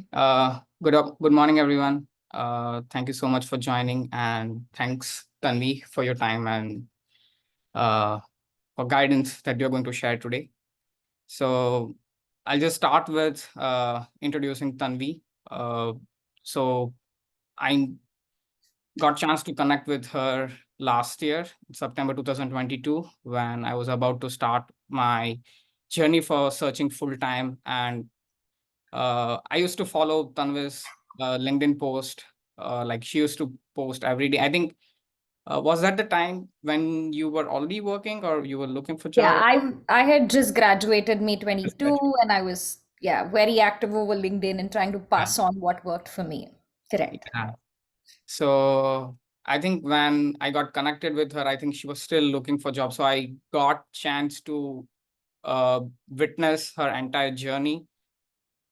Good morning, everyone. Thank you so much for joining, and thanks, Tanvi, for your time and uh, for guidance that you're going to share today. So, I'll just start with introducing Tanvi. So, I got chance to connect with her last year, September 2022, when I was about to start my journey for searching full time. And I used to follow Tanvi's LinkedIn post. Like she used to post every day. I think was that the time when you were already working or you were looking for Yeah, job? I had just graduated May Just 22 graduate. and I was very active over LinkedIn and trying to Yeah. pass on what worked for me. Correct. Yeah. So I think when I got connected with her, I think she was still looking for jobs. So I got chance to witness her entire journey.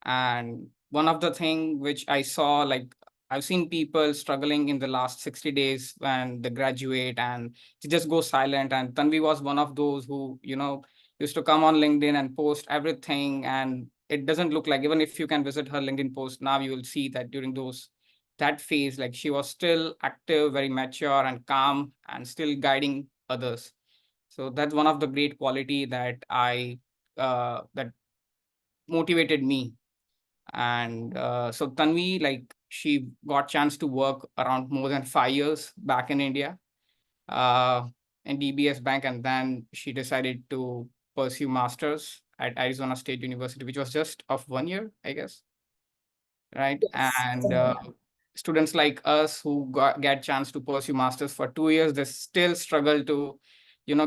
And one of the thing which I saw, like I've seen people struggling in the last 60 days when they graduate and they just go silent. And Tanvi was one of those who, used to come on LinkedIn and post everything. And it doesn't look like, even if you can visit her LinkedIn post now, you will see that during that phase, like she was still active, very mature and calm and still guiding others. So that's one of the great quality that that motivated me. And so Tanvi, like she got chance to work around more than 5 years back in India, uh, in DBS Bank, and then she decided to pursue masters at Arizona State University, which was just of 1 year, I guess, right? Yes. And students like us who get chance to pursue masters for 2 years, they still struggle to,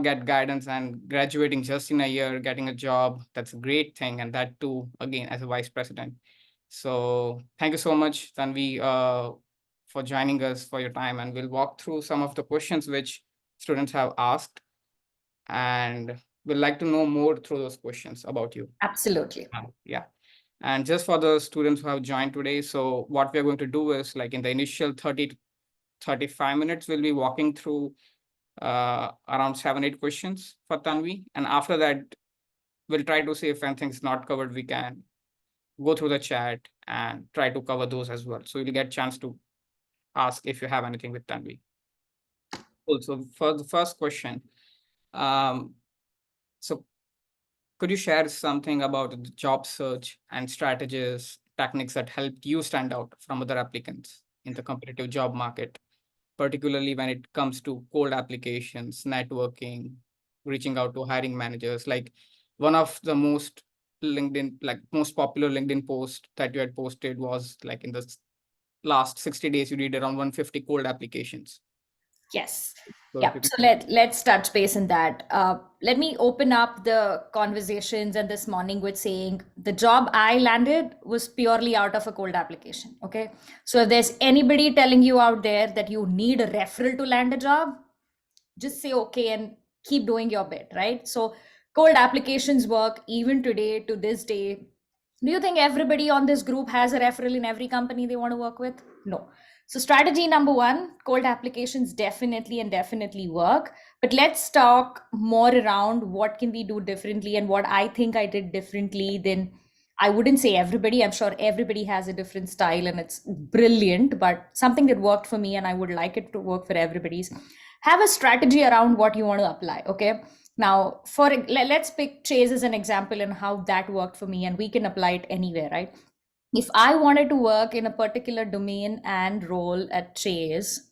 get guidance, and graduating just in a year, getting a job. That's a great thing, and that too, again, as a vice president. So thank you so much, Tanvi, for joining us, for your time, and we'll walk through some of the questions which students have asked, and we'd like to know more through those questions about you. Absolutely. Yeah. And just for the students who have joined today, so what we're going to do is, like in the initial 30 to 35 minutes, we'll be walking through around 7, 8 questions for Tanvi. And after that, we'll try to see if anything's not covered, we can go through the chat and try to cover those as well. So you'll get a chance to ask if you have anything with Tanvi. Also, for the first question, um, so could you share something about the job search and strategies, techniques that helped you stand out from other applicants in the competitive job market, particularly when it comes to cold applications, networking, reaching out to hiring managers? Like one of the most popular LinkedIn post that you had posted was like in the last 60 days, you did around 150 cold applications. Yes. So if Yeah. you can So share. let's touch base in that. Let me open up the conversations and this morning with saying the job I landed was purely out of a cold application. Okay. So if there's anybody telling you out there that you need a referral to land a job, just say okay and keep doing your bit, right? So cold applications work even today to this day. Do you think everybody on this group has a referral in every company they want to work with? No. So strategy number one, cold applications definitely and definitely work. But let's talk more around what can we do differently and what I think I did differently than, I wouldn't say everybody. I'm sure everybody has a different style and it's brilliant, but something that worked for me and I would like it to work for everybody's, have a strategy around what you want to apply. Okay. Now, let's pick Chase as an example and how that worked for me, and we can apply it anywhere, right? If I wanted to work in a particular domain and role at Chase,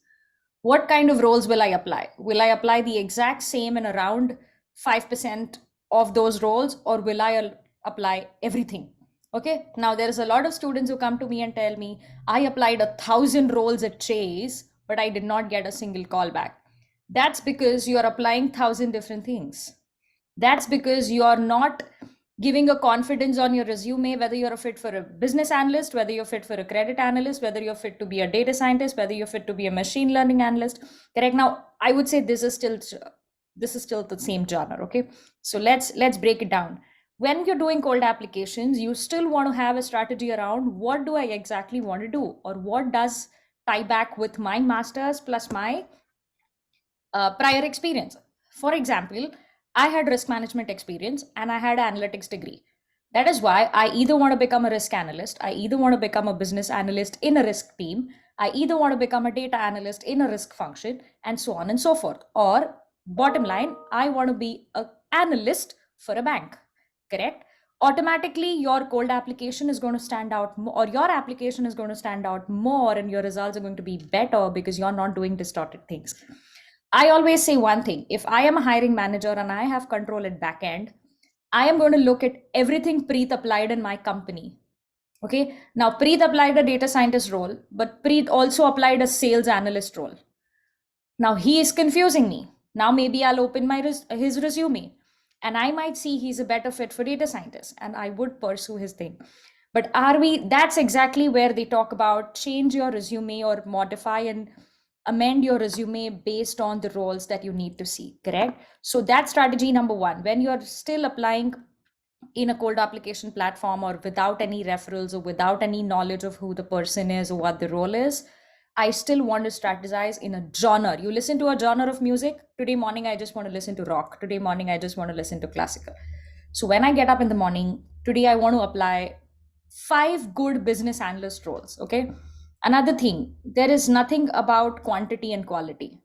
what kind of roles will I apply? Will I apply the exact same in around 5% of those roles, or will I apply everything? Okay. Now, there is a lot of students who come to me and tell me, I applied 1,000 roles at Chase, but I did not get a single call back. That's because you are applying 1,000 different things. That's because you are not giving a confidence on your resume, whether you're a fit for a business analyst, whether you're fit for a credit analyst, whether you're fit to be a data scientist, whether you're fit to be a machine learning analyst. Correct. Now, I would say this is still the same genre. Okay. So let's break it down. When you're doing cold applications, you still want to have a strategy around what do I exactly want to do, or what does tie back with my masters plus my prior experience. For example, I had risk management experience and I had an analytics degree. That is why I either want to become a risk analyst, I either want to become a business analyst in a risk team, I either want to become a data analyst in a risk function, and so on and so forth. Or bottom line, I want to be an analyst for a bank. Correct? Automatically, your cold application is going to stand out more, or your application is going to stand out more, and your results are going to be better because you're not doing distorted things. I always say one thing: if I am a hiring manager and I have control at back end, I am going to look at everything Preet applied in my company. Okay. Now, Preet applied a data scientist role, but Preet also applied a sales analyst role. Now, he is confusing me. Now, maybe I'll open his resume and I might see he's a better fit for data scientist and I would pursue his thing. But that's exactly where they talk about change your resume or modify and amend your resume based on the roles that you need to see, correct? So that's strategy number one. When you're still applying in a cold application platform or without any referrals or without any knowledge of who the person is or what the role is, I still want to strategize in a genre. You listen to a genre of music. Today morning, I just want to listen to rock. Today morning, I just want to listen to classical. So when I get up in the morning, today I want to apply 5 good business analyst roles. Okay. Another thing, there is nothing about quantity and quality.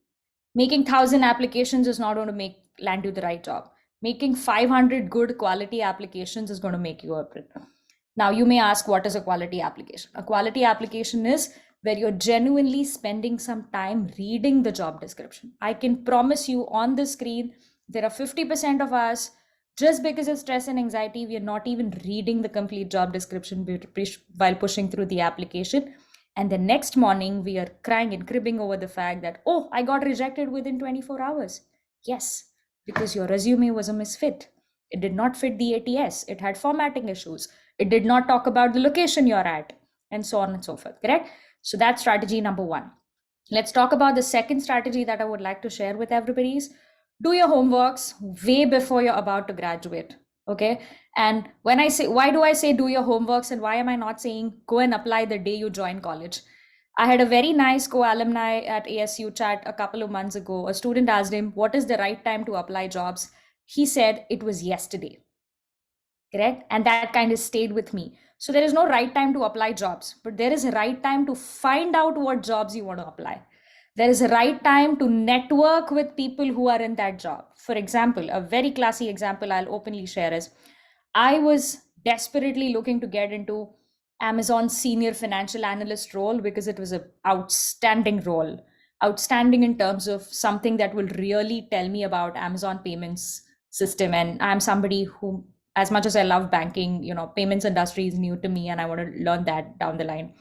Making 1,000 applications is not going to make land you the right job. Making 500 good quality applications is going to make you a print. Now you may ask, what is a quality application? A quality application is where you're genuinely spending some time reading the job description. I can promise you on the screen, there are 50% of us, just because of stress and anxiety, we are not even reading the complete job description while pushing through the application. And the next morning, we are crying and cribbing over the fact that, oh, I got rejected within 24 hours. Yes, because your resume was a misfit. It did not fit the ATS. It had formatting issues. It did not talk about the location you're at, and so on and so forth. Correct? So that's strategy number one. Let's talk about the second strategy that I would like to share with everybody is do your homeworks way before you're about to graduate. Okay. And when I say, why do I say do your homeworks and why am I not saying go and apply the day you join college? I had a very nice co-alumni at ASU chat a couple of months ago. A student asked him, what is the right time to apply jobs? He said it was yesterday. Correct? And that kind of stayed with me. So there is no right time to apply jobs, but there is a right time to find out what jobs you want to apply. There is a right time to network with people who are in that job. For example, a very classy example I'll openly share is I was desperately looking to get into Amazon's senior financial analyst role because it was an outstanding role, outstanding in terms of something that will really tell me about Amazon payments system. And I'm somebody who, as much as I love banking, payments industry is new to me and I want to learn that down the line.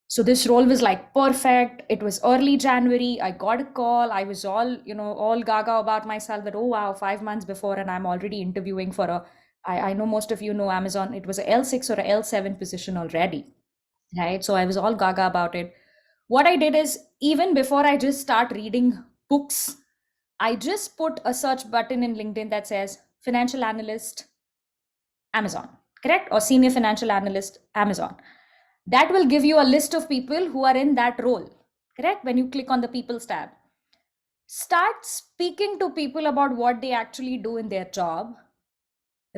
So this role was like perfect. It was early January. I got a call. I was all gaga about myself that, oh, wow, 5 months before, and I'm already interviewing for I know most of you know Amazon. It was a L6 or a L7 position already, right? So I was all gaga about it. What I did is, even before I just start reading books, I just put a search button in LinkedIn that says financial analyst, Amazon, correct? Or senior financial analyst, Amazon. That will give you a list of people who are in that role, correct? When you click on the people's tab, start speaking to people about what they actually do in their job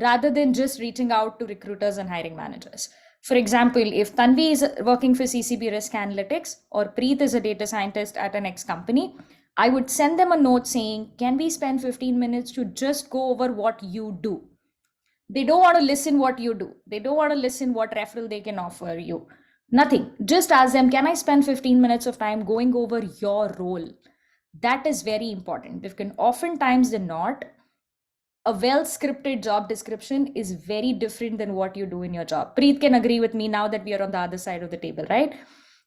rather than just reaching out to recruiters and hiring managers. For example, if Tanvi is working for CCB Risk Analytics or Preet is a data scientist at an X company, I would send them a note saying, can we spend 15 minutes to just go over what you do? They don't want to listen what you do. They don't want to listen what referral they can offer you. Nothing. Just ask them, can I spend 15 minutes of time going over your role? That is very important because oftentimes than not, a well-scripted job description is very different than what you do in your job. Preet can agree with me now that we are on the other side of the table, right?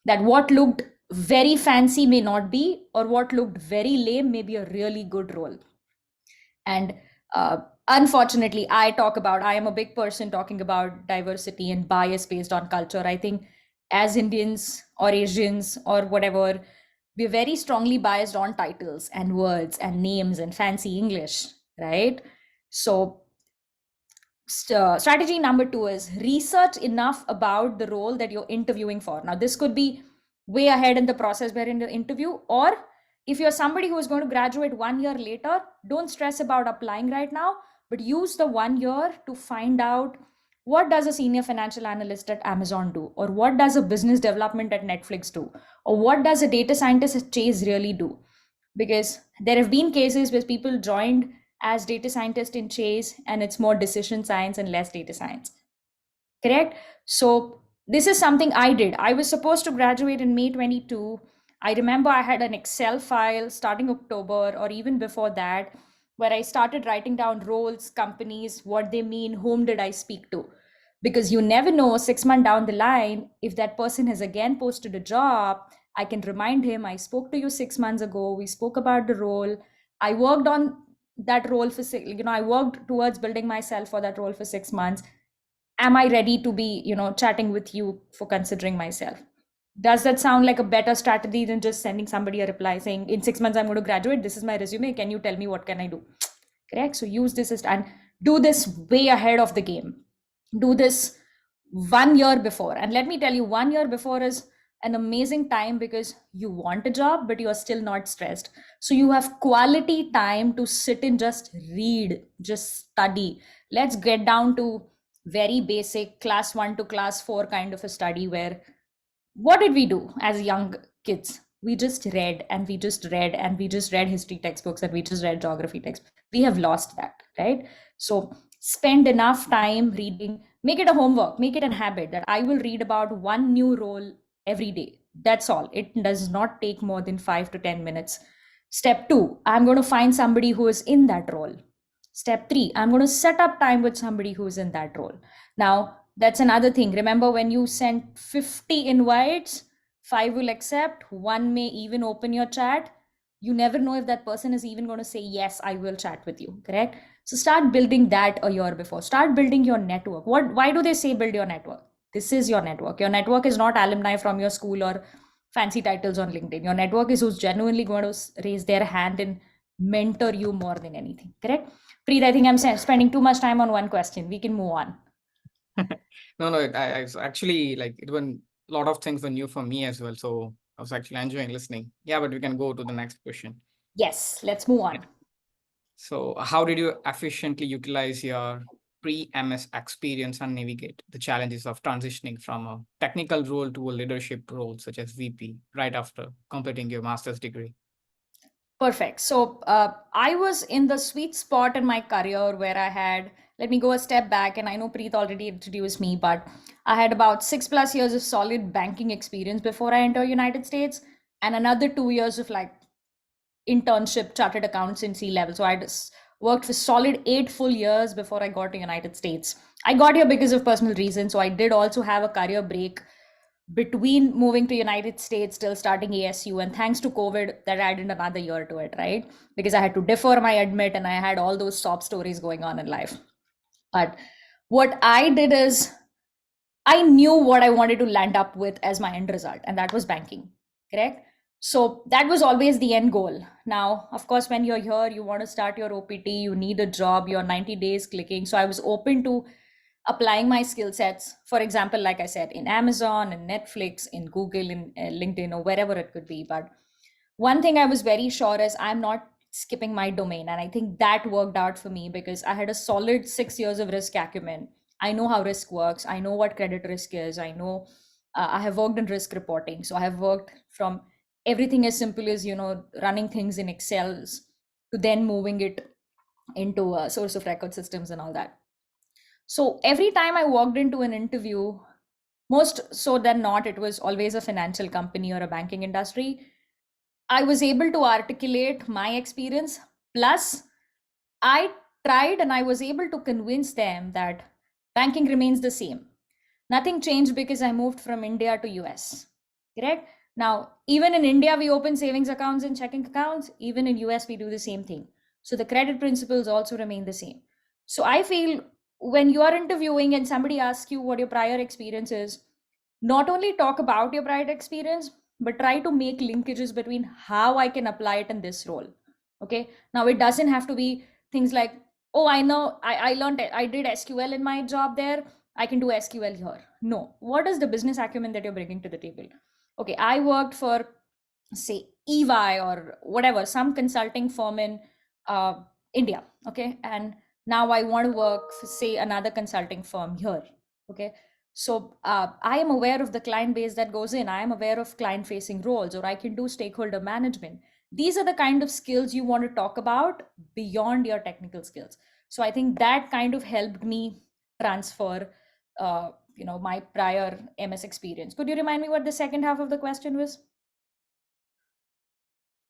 That what looked very fancy may not be, or what looked very lame may be a really good role. And unfortunately, I am a big person talking about diversity and bias based on culture. I think as Indians or Asians or whatever, we're very strongly biased on titles and words and names and fancy English, right? So strategy number 2 is research enough about the role that you're interviewing for. Now, this could be way ahead in the process where in the interview, or if you're somebody who is going to graduate 1 year later, don't stress about applying right now, but use the 1 year to find out What does a senior financial analyst at Amazon do? Or what does a business development at Netflix do? Or what does a data scientist at Chase really do? Because there have been cases where people joined as data scientists in Chase and it's more decision science and less data science. Correct? So this is something I did. I was supposed to graduate in May 22. I remember I had an Excel file starting October or even before that, where I started writing down roles, companies, what they mean, whom did I speak to. Because you never know 6 months down the line, if that person has again posted a job, I can remind him, I spoke to you 6 months ago, we spoke about the role. I worked on that role for I worked towards building myself for that role for 6 months. Am I ready to be chatting with you for considering myself? Does that sound like a better strategy than just sending somebody a reply saying in 6 months I'm going to graduate, this is my resume, can you tell me what can I do? Correct. So use this and do this way ahead of the game. Do this 1 year before. And let me tell you, 1 year before is an amazing time because you want a job but you're still not stressed, so you have quality time to sit and just read, just study. Let's get down to very basic class 1 to class 4 kind of a study where what did we do as young kids? We just read and we just read and we just read history textbooks and we just read geography textbooks. We have lost that, right? So spend enough time reading, make it a homework, make it a habit that I will read about one new role every day. That's all. It does not take more than 5 to 10 minutes. Step two, I'm going to find somebody who is in that role. Step three, I'm going to set up time with somebody who's in that role. Now, that's another thing. Remember, when you send 50 invites, 5 will accept, one may even open your chat. You never know if that person is even going to say, yes, I will chat with you, correct? So start building that a year before. Start building your network. Why do they say build your network? This is your network. Your network is not alumni from your school or fancy titles on LinkedIn. Your network is who's genuinely going to raise their hand and mentor you more than anything, correct? Preet, I think I'm spending too much time on one question. We can move on. No, I was actually like it when a lot of things were new for me as well. So I was actually enjoying listening. Yeah, but we can go to the next question. Yes, let's move on. Yeah. So how did you efficiently utilize your pre-MS experience and navigate the challenges of transitioning from a technical role to a leadership role such as VP right after completing your master's degree? Perfect. So I was in the sweet spot in my career where I had, let me go a step back, and I know Preet already introduced me, but I had about 6+ years of solid banking experience before I entered United States, and another 2 years of like internship chartered accountancy level. So I just worked for solid 8 full years before I got to United States. I got here because of personal reasons. So I did also have a career break between moving to United States till starting ASU, and thanks to COVID that added another year to it, right? Because I had to defer my admit and I had all those sob stories going on in life. But what I did is I knew what I wanted to land up with as my end result, and that was banking, correct? So that was always the end goal. Now, of course, when you're here, you want to start your OPT, you need a job, you're 90 days clicking. So I was open to applying my skill sets. For example, like I said, in Amazon, in Netflix, in Google, in LinkedIn, or wherever it could be. But one thing I was very sure is I'm not skipping my domain. And I think that worked out for me because I had a solid 6 years of risk acumen. I know how risk works. I know what credit risk is. I know I have worked in risk reporting. So I have worked from everything as simple as, running things in Excels to then moving it into source of record systems and all that. So every time I walked into an interview, most so than not, it was always a financial company or a banking industry. I was able to articulate my experience. Plus, I tried and I was able to convince them that banking remains the same. Nothing changed because I moved from India to US. Correct? Now, even in India, we open savings accounts and checking accounts. Even in US, we do the same thing. So the credit principles also remain the same. So I feel when you are interviewing and somebody asks you what your prior experience is, not only talk about your prior experience, but try to make linkages between how I can apply it in this role. Okay. Now it doesn't have to be things like, oh, I know I learned I did SQL in my job there. I can do SQL here. No. What is the business acumen that you're bringing to the table? Okay. I worked for, say, EY or whatever, some consulting firm in India. Okay. And Now I want to work for, say, another consulting firm here. Okay. So I am aware of the client base that goes in. I am aware of client facing roles, or I can do stakeholder management. These are the kind of skills you want to talk about beyond your technical skills. So I think that kind of helped me transfer, my prior MS experience. Could you remind me what the second half of the question was?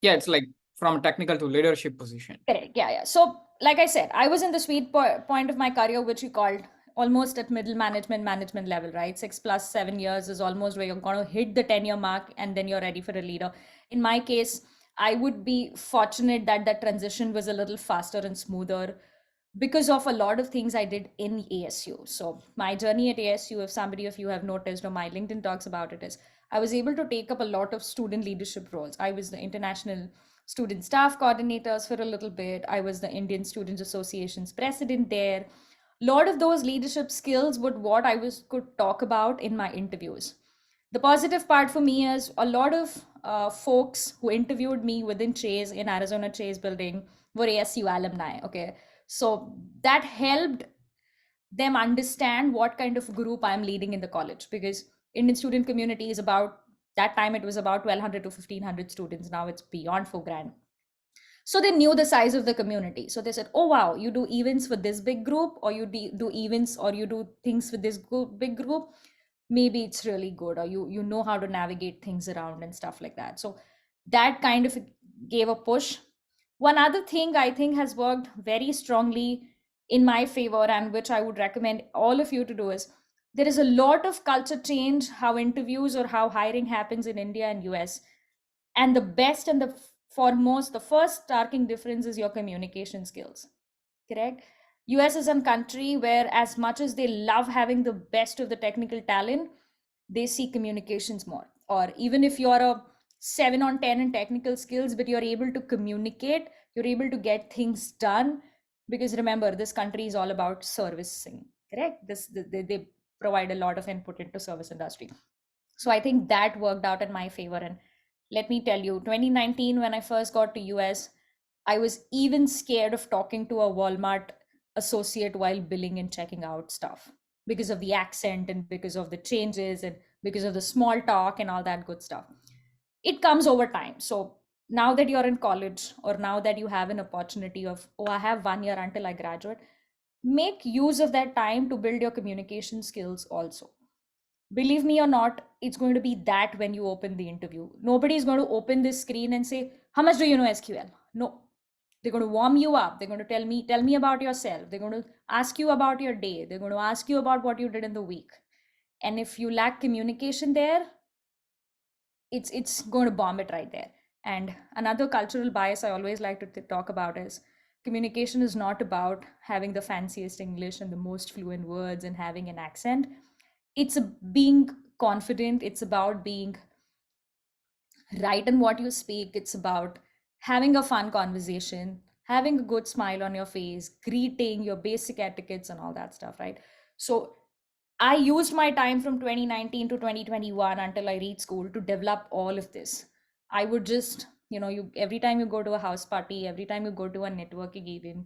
Yeah, it's like from technical to leadership position. Correct. Yeah, yeah. So, like I said, I was in the sweet point of my career, which we called almost at middle management level, right? 6 plus 7 years is almost where you're going to hit the 10-year mark, and then you're ready for a leader. In my case, I would be fortunate that that transition was a little faster and smoother because of a lot of things I did in ASU. So my journey at ASU, if somebody of you have noticed or my LinkedIn talks about it, is I was able to take up a lot of student leadership roles. I was the international student staff coordinators for a little bit. I was the Indian Students Association's president there. A lot of those leadership skills were what I was could talk about in my interviews. The positive part for me is a lot of folks who interviewed me within Chase in Arizona Chase building were ASU alumni. Okay, so that helped them understand what kind of group I'm leading in the college, because Indian student community is about, that time it was about 1200 to 1500 students. Now it's beyond 4 grand. So they knew the size of the community. So they said, oh wow, you do events for this big group, or you do events, or you do things with this big group. Maybe it's really good, or you know how to navigate things around and stuff like that. So that kind of gave a push. One other thing I think has worked very strongly in my favor, and which I would recommend all of you to do, is there is a lot of culture change how interviews or how hiring happens in India and US. And the best and the foremost, the first starking difference is your communication skills. Correct? US is a country where, as much as they love having the best of the technical talent, they see communications more. Or even if you're a 7 on 10 in technical skills, but you're able to communicate, you're able to get things done. Because remember, this country is all about servicing. Correct? They provide a lot of input into service industry. So I think that worked out in my favor. And let me tell you, 2019, when I first got to US, I was even scared of talking to a Walmart associate while billing and checking out stuff, because of the accent and because of the changes and because of the small talk and all that good stuff. It comes over time. So now that you're in college, or now that you have an opportunity of, oh, I have 1 year until I graduate, make use of that time to build your communication skills also. Believe me or not, it's going to be that when you open the interview. Nobody is going to open this screen and say, how much do you know SQL? No. They're going to warm you up. They're going to tell me about yourself. They're going to ask you about your day. They're going to ask you about what you did in the week. And if you lack communication there, it's going to bomb it right there. And another cultural bias I always like to talk about is communication is not about having the fanciest English and the most fluent words and having an accent. It's being confident. It's about being right in what you speak. It's about having a fun conversation, having a good smile on your face, greeting, your basic etiquettes and all that stuff, right? So I used my time from 2019 to 2021 until I reached school to develop all of this. I would just, you every time you go to a house party, every time you go to a networking event,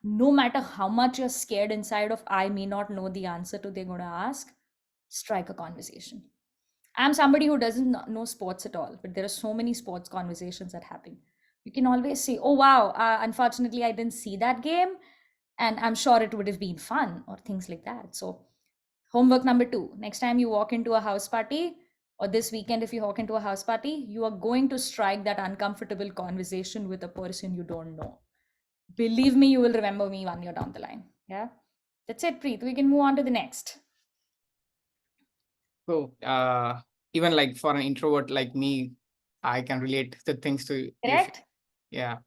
no matter how much you're scared inside of, I may not know the answer to they're going to ask, strike a conversation. I'm somebody who doesn't know sports at all, but there are so many sports conversations that happen. You can always say, oh, wow, unfortunately, I didn't see that game. And I'm sure it would have been fun, or things like that. So, homework number 2, next time you walk into a house party, or this weekend, if you walk into a house party, you are going to strike that uncomfortable conversation with a person you don't know. Believe me, you will remember me 1 year down the line. Yeah. That's it, Preet. We can move on to the next. So even like for an introvert like me, I can relate the things to you. Correct? Yeah.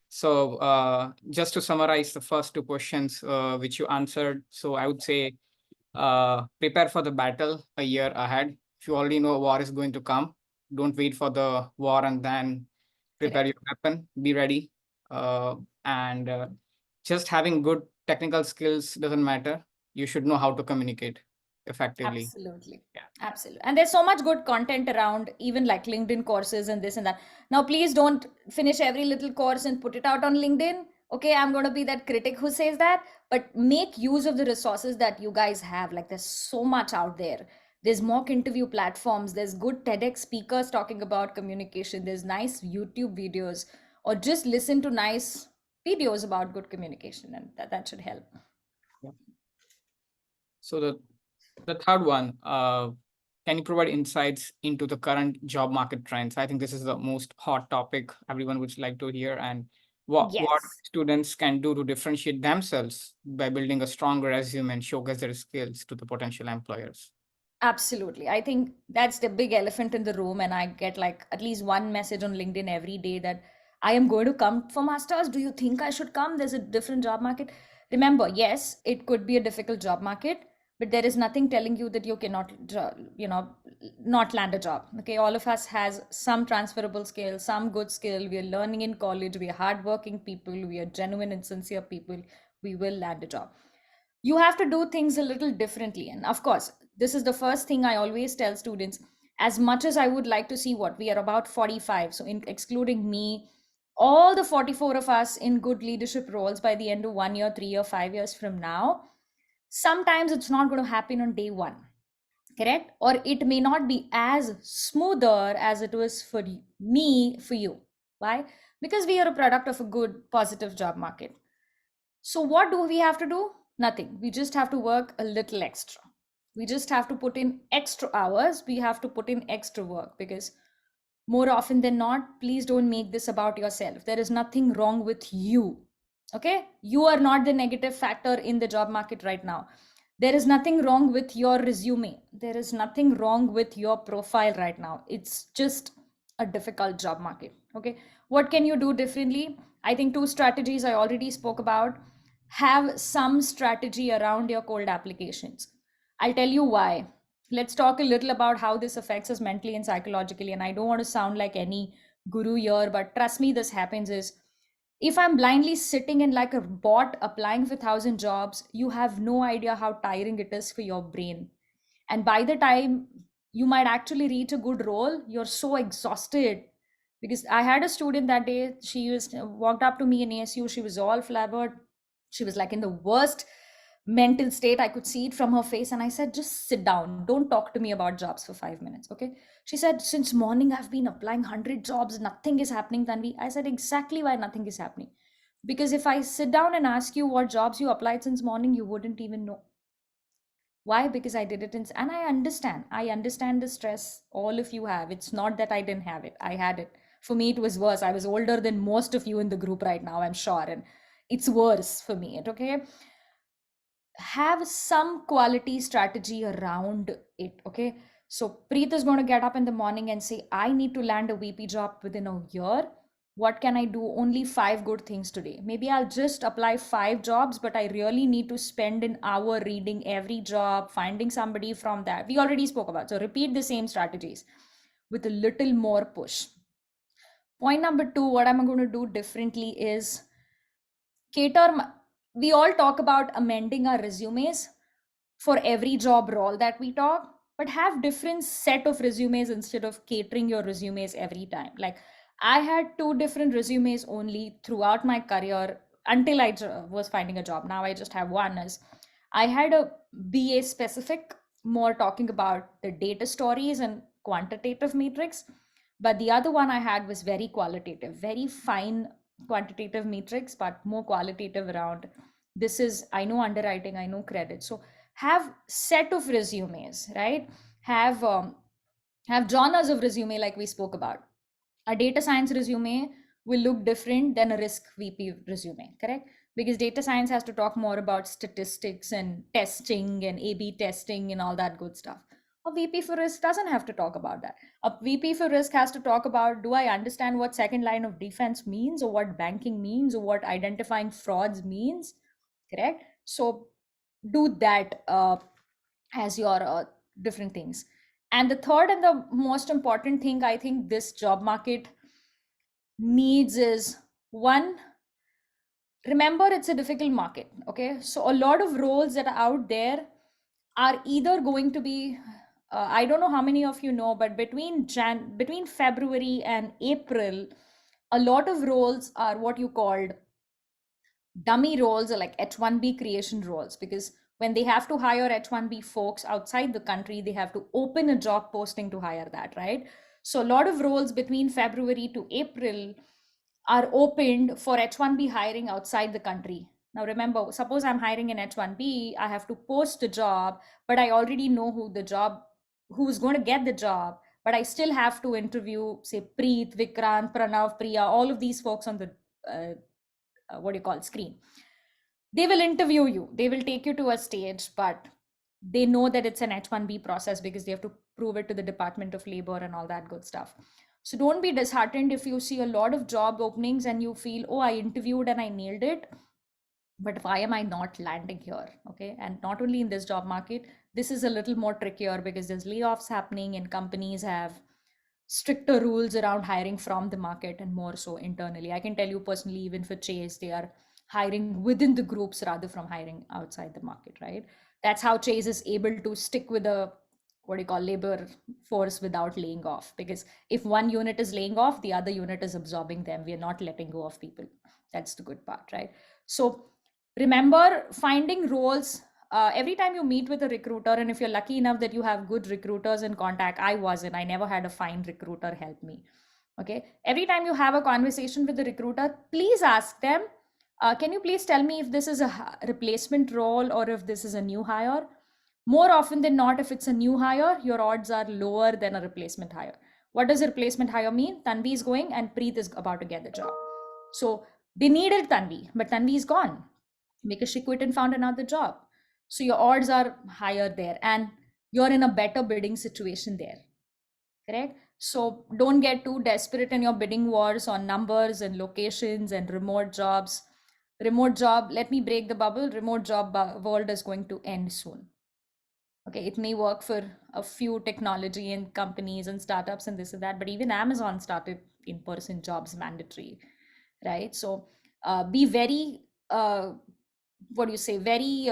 So just to summarize the first two questions which you answered, so I would say prepare for the battle a year ahead. If you already know war is going to come, don't wait for the war and then prepare Correct. your weapon. Be ready. And just having good technical skills doesn't matter. You should know how to communicate effectively. Absolutely. Yeah. Absolutely. And there's so much good content around, even like LinkedIn courses and this and that. Now, please don't finish every little course and put it out on LinkedIn. Okay, I'm going to be that critic who says that, but make use of the resources that you guys have. Like, there's so much out there. There's mock interview platforms, there's good TEDx speakers talking about communication, there's nice YouTube videos, or just listen to nice videos about good communication, and that should help. Yeah. So the third one, can you provide insights into the current job market trends? I think this is the most hot topic everyone would like to hear, and what Yes. students can do to differentiate themselves by building a strong resume and showcase their skills to the potential employers. Absolutely. I think that's the big elephant in the room. And I get like at least one message on LinkedIn every day that I am going to come for masters. Do you think I should come? There's a different job market. Remember, yes, it could be a difficult job market, but there is nothing telling you that you cannot, not land a job. Okay. All of us has some transferable skill, some good skill. We are learning in college. We are hardworking people. We are genuine and sincere people. We will land a job. You have to do things a little differently. And of course, this is the first thing I always tell students. As much as I would like to see, what we are about 45, so excluding me, all the 44 of us in good leadership roles by the end of 1 year, 3 year, 5 years from now, sometimes it's not going to happen on day one, correct? Or it may not be as smoother as it was for me, for you. Why? Because we are a product of a good positive job market. So, what do we have to do? Nothing. We just have to work a little extra. We just have to put in extra hours. We have to put in extra work, because more often than not, please don't make this about yourself. There is nothing wrong with you. Okay? You are not the negative factor in the job market right now. There is nothing wrong with your resume. There is nothing wrong with your profile right now. It's just a difficult job market. Okay? What can you do differently? I think two strategies I already spoke about. Have some strategy around your cold applications. I'll tell you why. Let's talk a little about how this affects us mentally and psychologically. And I don't want to sound like any guru here, but trust me, this happens is, if I'm blindly sitting in like a bot applying for 1,000 jobs, you have no idea how tiring it is for your brain. And by the time you might actually reach a good role, you're so exhausted. Because I had a student that day, she was walked up to me in ASU, she was all flabbered. She was like in the worst mental state. I could see it from her face. And I said, just sit down. Don't talk to me about jobs for 5 minutes. Okay. She said, since morning, I've been applying 100 jobs. Nothing is happening, Tanvi. I said, exactly why nothing is happening. Because if I sit down and ask you what jobs you applied since morning, you wouldn't even know. Why? Because I did it and I understand. I understand the stress all of you have. It's not that I didn't have it. I had it. For me, it was worse. I was older than most of you in the group right now, I'm sure. And it's worse for me. Okay, have some quality strategy around it. Okay, so Preet is going to get up in the morning and say, I need to land a VP job within a year. What can I do? Only 5 good things today. Maybe I'll just apply 5 jobs, but I really need to spend an hour reading every job, finding somebody from that we already spoke about. So repeat the same strategies with a little more push. Point number 2, what I'm going to do differently is cater. We all talk about amending our resumes for every job role that we talk, but have different set of resumes instead of catering your resumes every time. Like, I had 2 different resumes only throughout my career until I was finding a job. Now I just have one. As I had a BA specific, more talking about the data stories and quantitative metrics, but the other one I had was very qualitative, very fine quantitative metrics, but more qualitative around, this is, I know underwriting, I know credit. So have set of resumes, right? Have genres of resume, like we spoke about. A data science resume will look different than a risk VP resume, correct? Because data science has to talk more about statistics and testing and A/B testing and all that good stuff. A VP for risk doesn't have to talk about that. A VP for risk has to talk about, do I understand what second line of defense means, or what banking means, or what identifying frauds means, correct? So do that as your different things. And the third and the most important thing I think this job market needs is, one, remember it's a difficult market. Okay, so a lot of roles that are out there are either going to be, I don't know how many of you know, but between February and April, a lot of roles are what you called dummy roles are like H1B creation roles, because when they have to hire H1B folks outside the country, they have to open a job posting to hire that, right? So a lot of roles between February to April are opened for H1B hiring outside the country. Now remember, suppose I'm hiring an H1B, I have to post a job, but I already know who's going to get the job, but I still have to interview, say, Preet, Vikrant, Pranav, Priya, all of these folks on the what do you call screen. They will interview you, they will take you to a stage, but they know that it's an H1B process because they have to prove it to the Department of Labor and all that good stuff. So don't be disheartened if you see a lot of job openings and you feel, oh, I interviewed and I nailed it, but why am I not landing here? Okay. And not only in this job market, this is a little more trickier because there's layoffs happening and companies have stricter rules around hiring from the market and more so internally. I can tell you personally, even for Chase, they are hiring within the groups rather from hiring outside the market, right? That's how Chase is able to stick with a what do you call labor force without laying off, because if one unit is laying off, the other unit is absorbing them. We are not letting go of people. That's the good part, right? So remember, finding roles every time you meet with a recruiter, and if you're lucky enough that you have good recruiters in contact, I never had a fine recruiter help me. Okay, every time you have a conversation with the recruiter, please ask them, can you please tell me if this is a replacement role or if this is a new hire? More often than not, if it's a new hire, your odds are lower than a replacement hire. What does a replacement hire mean? Tanvi is going and Preet is about to get the job. So they needed Tanvi, but Tanvi is gone because she quit and found another job. So your odds are higher there and you're in a better bidding situation there. Correct? So don't get too desperate in your bidding wars on numbers and locations and remote jobs. Remote job, let me break the bubble. Remote job world is going to end soon. Okay, it may work for a few technology and companies and startups and this and that, but even Amazon started in-person jobs mandatory, right? So be very what do you say, very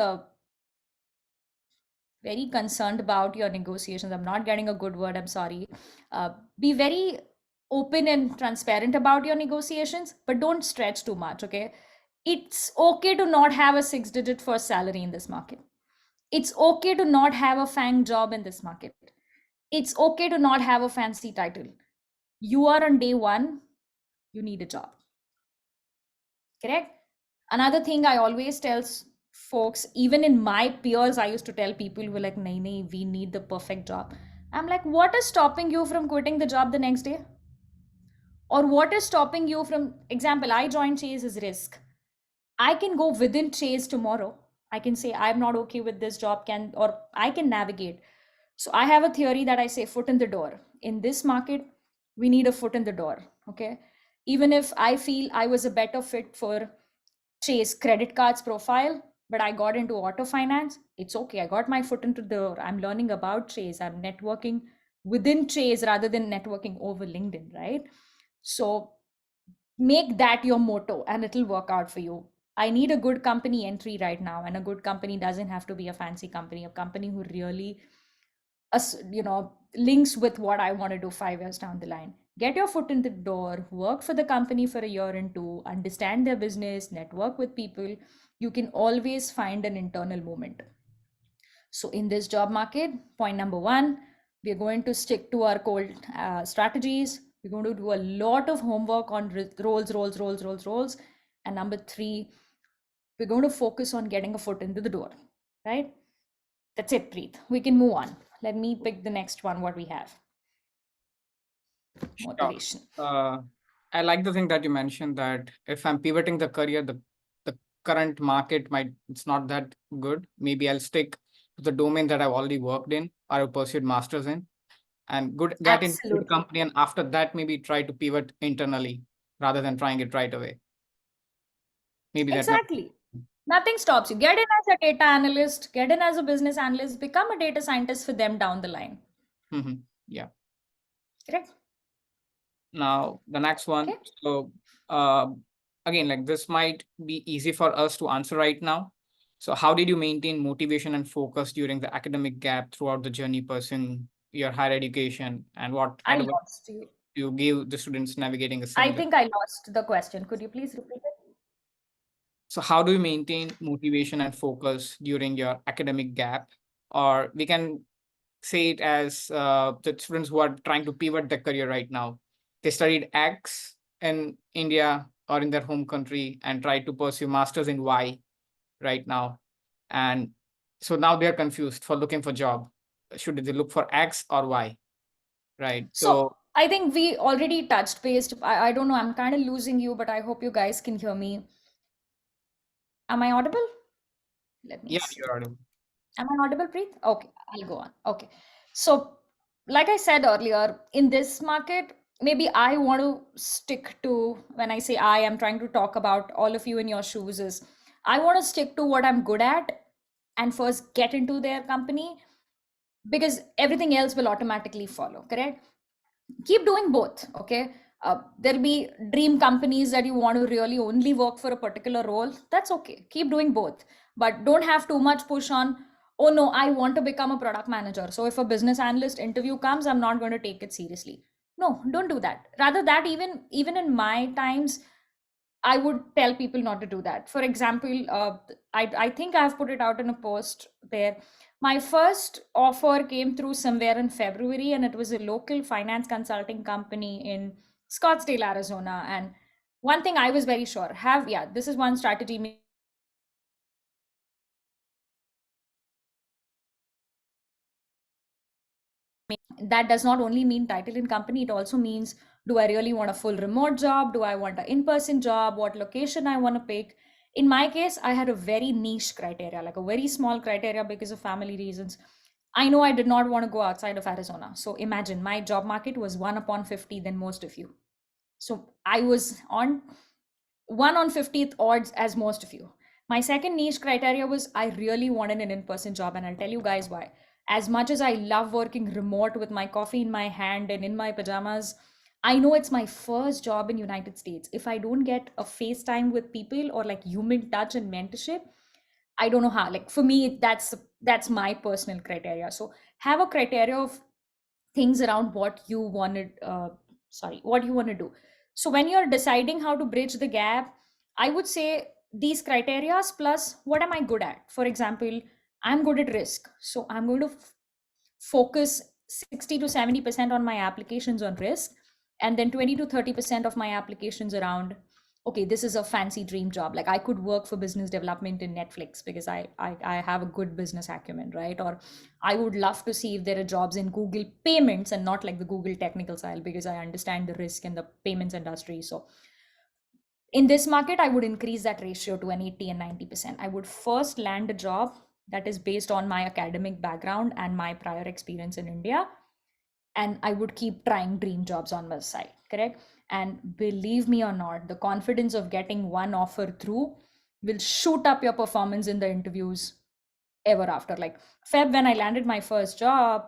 concerned about your negotiations. I'm not getting a good word, I'm sorry. Be very open and transparent about your negotiations, but don't stretch too much. Okay, it's okay to not have a 6-digit first salary in this market. It's okay to not have a fang job in this market. It's okay to not have a fancy title. You are on day one, you need a job. Correct? Another thing I always tell folks, even in my peers, I used to tell people who were like, nahi, nahi, we need the perfect job. I'm like, what is stopping you from quitting the job the next day? Or what is stopping you from, example, I joined Chase as risk. I can go within Chase tomorrow. I can say, I'm not okay with this job, or I can navigate. So I have a theory that I say foot in the door. In this market, we need a foot in the door. Okay. Even if I feel I was a better fit for Chase credit cards profile, but I got into auto finance, it's okay. I got my foot into the door. I'm learning about Chase. I'm networking within Chase rather than networking over LinkedIn, right? So make that your motto and it'll work out for you. I need a good company entry right now, and a good company doesn't have to be a fancy company, a company who really links with what I want to do 5 years down the line. Get your foot in the door, work for the company for a year and two, understand their business, network with people. You can always find an internal movement. So in this job market, point number one, we're going to stick to our cold strategies. We're going to do a lot of homework on roles. And number three, we're going to focus on getting a foot into the door, right? That's it, Preet. We can move on. Let me pick the next one, what we have. Sure. Motivation. I like the thing that you mentioned, that if I'm pivoting the career, the current market it's not that good. Maybe I'll stick to the domain that I've already worked in or I've pursued masters in, and get into a good Absolutely. company. And after that, maybe try to pivot internally rather than trying it right away. Maybe that might. Exactly. Nothing stops you. Get in as a data analyst, get in as a business analyst, become a data scientist for them down the line. Yeah. Correct? Now, the next one. Okay. So, again, like this might be easy for us to answer right now. So, how did you maintain motivation and focus during the academic gap throughout the journey pursuing your higher education? And what I advice lost you. do you give the students navigating a I similar? think I lost the question. Could you please repeat it? So how do you maintain motivation and focus during your academic gap? Or we can say it as the students who are trying to pivot their career right now. They studied X in India or in their home country and tried to pursue masters in Y right now. And so now they're confused for looking for job. Should they look for X or Y? Right. So So I think we already touched base. I don't know, I'm kind of losing you, but I hope you guys can hear me. Am I audible? Let me yeah, see. you're audible. Am I audible, Preet? Okay, I'll go on. Okay. So, like I said earlier, in this market, maybe I want to stick to, when I say I am trying to talk about all of you in your shoes, is I want to stick to what I'm good at and first get into their company, because everything else will automatically follow, correct? Keep doing both. Okay. There'll be dream companies that you want to really only work for a particular role. That's okay, keep doing both, but don't have too much push on, oh no, I want to become a product manager, so if a business analyst interview comes, I'm not going to take it seriously. No, don't do that. Rather, that even in my times, I would tell people not to do that. For example, I think I've put it out in a post there. My first offer came through somewhere in February, and it was a local finance consulting company in Scottsdale, Arizona. And one thing I was very sure, this is one strategy. That does not only mean title in company, it also means, do I really want a full remote job? Do I want an in-person job? What location I want to pick? In my case, I had a very niche criteria, like a very small criteria because of family reasons. I know I did not want to go outside of Arizona. So imagine my job market was 1 upon 50 than most of you. So I was on 1 on 50th odds as most of you. My second niche criteria was I really wanted an in-person job, and I'll tell you guys why. As much as I love working remote with my coffee in my hand and in my pajamas, I know it's my first job in United States. If I don't get a FaceTime with people or like human touch and mentorship, I don't know how. Like for me, that's my personal criteria. So have a criteria of things around what you wanted, what you want to do. So when you're deciding how to bridge the gap, I would say these criterias plus what am I good at. For example, I'm good at risk, so I'm going to focus 60 to 70% on my applications on risk, and then 20 to 30% of my applications around, okay, this is a fancy dream job, like I could work for business development in Netflix because I have a good business acumen, right? Or I would love to see if there are jobs in Google payments and not like the Google technical side, because I understand the risk in the payments industry. So in this market, I would increase that ratio to an 80 and 90%. I would first land a job that is based on my academic background and my prior experience in India, and I would keep trying dream jobs on my side, correct? And believe me or not, the confidence of getting one offer through will shoot up your performance in the interviews ever after. Like Feb, when I landed my first job,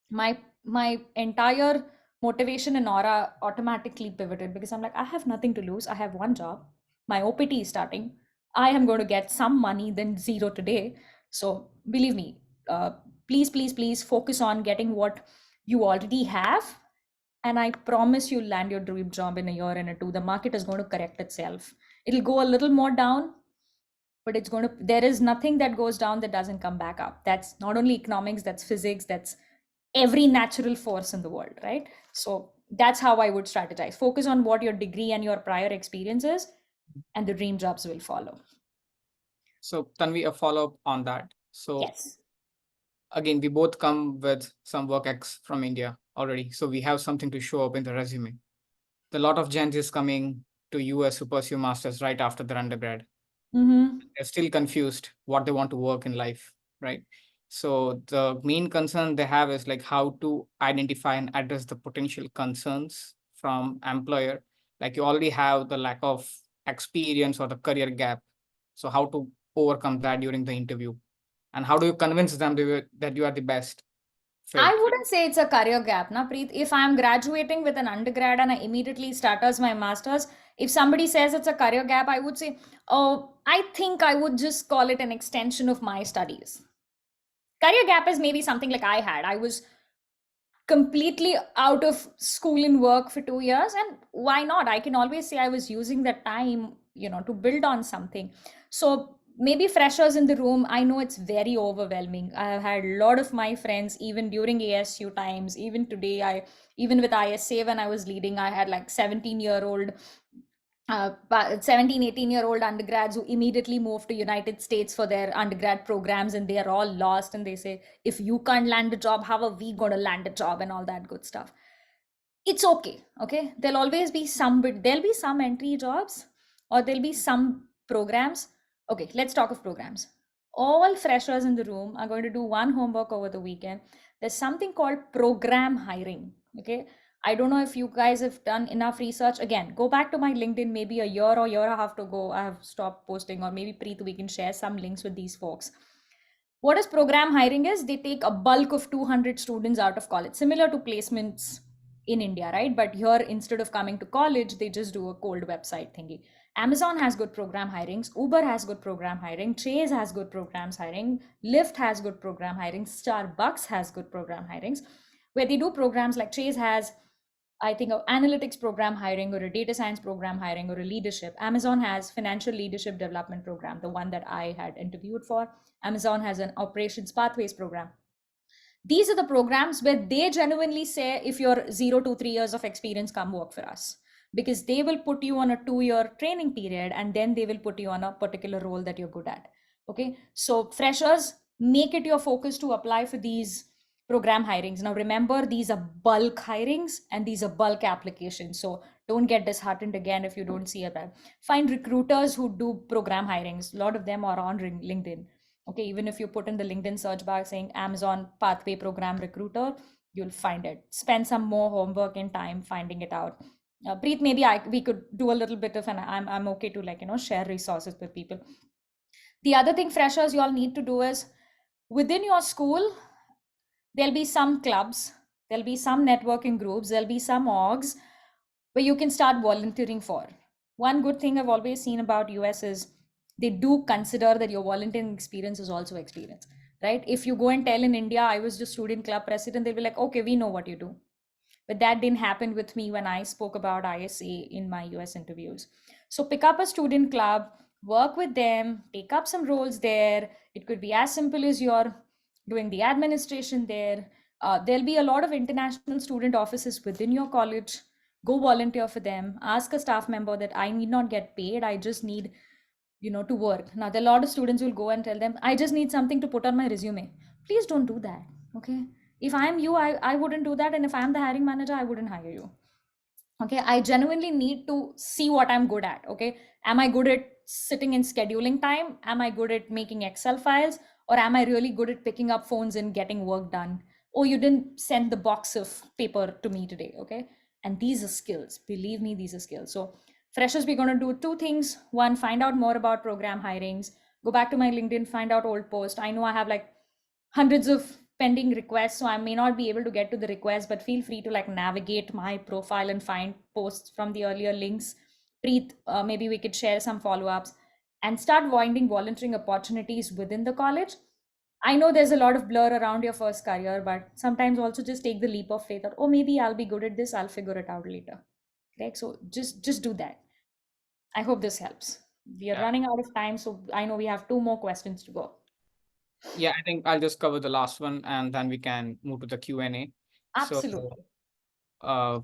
my entire motivation and aura automatically pivoted, because I'm like, I have nothing to lose. I have one job. My OPT is starting. I am going to get some money, then zero today. So believe me, please, please, please focus on getting what you already have. And I promise you'll land your dream job in a year and a two. The market is going to correct itself. It'll go a little more down, but it's going to, there is nothing that goes down that doesn't come back up. That's not only economics, that's physics, that's every natural force in the world, right? So that's how I would strategize. Focus on what your degree and your prior experience is, and the dream jobs will follow. So Tanvi, a follow-up on that. So Yes. again, we both come with some work X from India already. So we have something to show up in the resume. A lot of Gen Zs coming to US to pursue masters right after their undergrad. Mm-hmm. They're still confused what they want to work in life, right? So the main concern they have is like how to identify and address the potential concerns from employer. Like you already have the lack of experience or the career gap. So how to overcome that during the interview? And how do you convince them that you are the best I fit? wouldn't say it's a career gap, na Preet. If I'm graduating with an undergrad and I immediately start as my master's, if somebody says it's a career gap, I would say, oh, I think I would just call it an extension of my studies. Career gap is maybe something like I had. I was completely out of school and work for 2 years, and why not? I can always say I was using that time, to build on something. So maybe freshers in the room, I know it's very overwhelming. I have had a lot of my friends, even during ASU times, even today, even with ISA when I was leading, I had like 17-year-old 17 18-year-old undergrads who immediately moved to United States for their undergrad programs, and they are all lost, and they say, if you can't land a job, how are we going to land a job, and all that good stuff. It's okay. Okay, there'll always be some, but there'll be some entry jobs, or there'll be some programs. Okay, let's talk of programs. All freshers in the room are going to do one homework over the weekend. There's something called program hiring. Okay, I don't know if you guys have done enough research. Again, go back to my LinkedIn maybe a year and a half ago. I have stopped posting, or maybe Preet, we can share some links with these folks. What is program hiring is, they take a bulk of 200 students out of college, similar to placements in India, right? But here, instead of coming to college, they just do a cold website thingy. Amazon has good program hirings, Uber has good program hiring, Chase has good programs hiring, Lyft has good program hiring, Starbucks has good program hirings, where they do programs like Chase has, I think, an analytics program hiring, or a data science program hiring, or a leadership. Amazon has financial leadership development program, the one that I had interviewed for. Amazon has an operations pathways program. These are the programs where they genuinely say, if you're 0 to 3 years of experience, come work for us, because they will put you on a 2-year training period, and then they will put you on a particular role that you're good at. Okay, so freshers, make it your focus to apply for these program hirings. Now remember, these are bulk hirings and these are bulk applications, so don't get disheartened again if you don't see it. Find recruiters who do program hirings. A lot of them are on LinkedIn. Okay, even if you put in the LinkedIn search bar saying Amazon pathway program recruiter, you'll find it. Spend some more homework and time finding it out. Preet, maybe we could do a little bit of, and I'm okay to, like, share resources with people. The other thing freshers you all need to do is, within your school, there'll be some clubs, there'll be some networking groups, there'll be some orgs where you can start volunteering for. One good thing I've always seen about US is, they do consider that your volunteering experience is also experience, right? If you go and tell in India, I was just student club president, they'll be like, okay, we know what you do. But that didn't happen with me when I spoke about ISA in my US interviews. So pick up a student club, work with them, take up some roles there. It could be as simple as you're doing the administration there. There'll be a lot of international student offices within your college. Go volunteer for them. Ask a staff member that I need not get paid. I just need, to work. Now, there are a lot of students who will go and tell them, I just need something to put on my resume. Please don't do that. Okay. If I'm you, I wouldn't do that. And if I'm the hiring manager, I wouldn't hire you. Okay, I genuinely need to see what I'm good at. Okay, am I good at sitting in scheduling time? Am I good at making Excel files? Or am I really good at picking up phones and getting work done? Oh, you didn't send the box of paper to me today. Okay, and these are skills, believe me, these are skills. So freshers, we're going to do two things. One, find out more about program hirings. Go back to my LinkedIn, find out old post. I know I have like hundreds of pending requests, so I may not be able to get to the request, but feel free to like navigate my profile and find posts from the earlier links. Preet, maybe we could share some follow-ups and start finding volunteering opportunities within the college. I know there's a lot of blur around your first career, but sometimes also just take the leap of faith that, oh, maybe I'll be good at this, I'll figure it out later. Right, so just do that. I hope this helps. We are Yeah. running out of time, so I know we have two more questions to go. Yeah, I think I'll just cover the last one and then we can move to the Q&A. So, Absolutely. uh,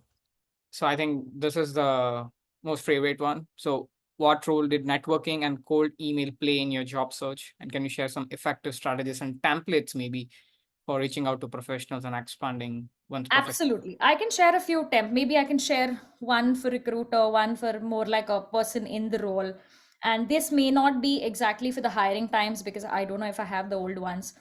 so I think this is the most favorite one. So, what role did networking and cold email play in your job search? And can you share some effective strategies and templates maybe for reaching out to professionals and expanding one's profession? Absolutely. I can share a few maybe I can share one for recruiter, one for more like a person in the role. And this may not be exactly for the hiring times, because I don't know if I have the old ones.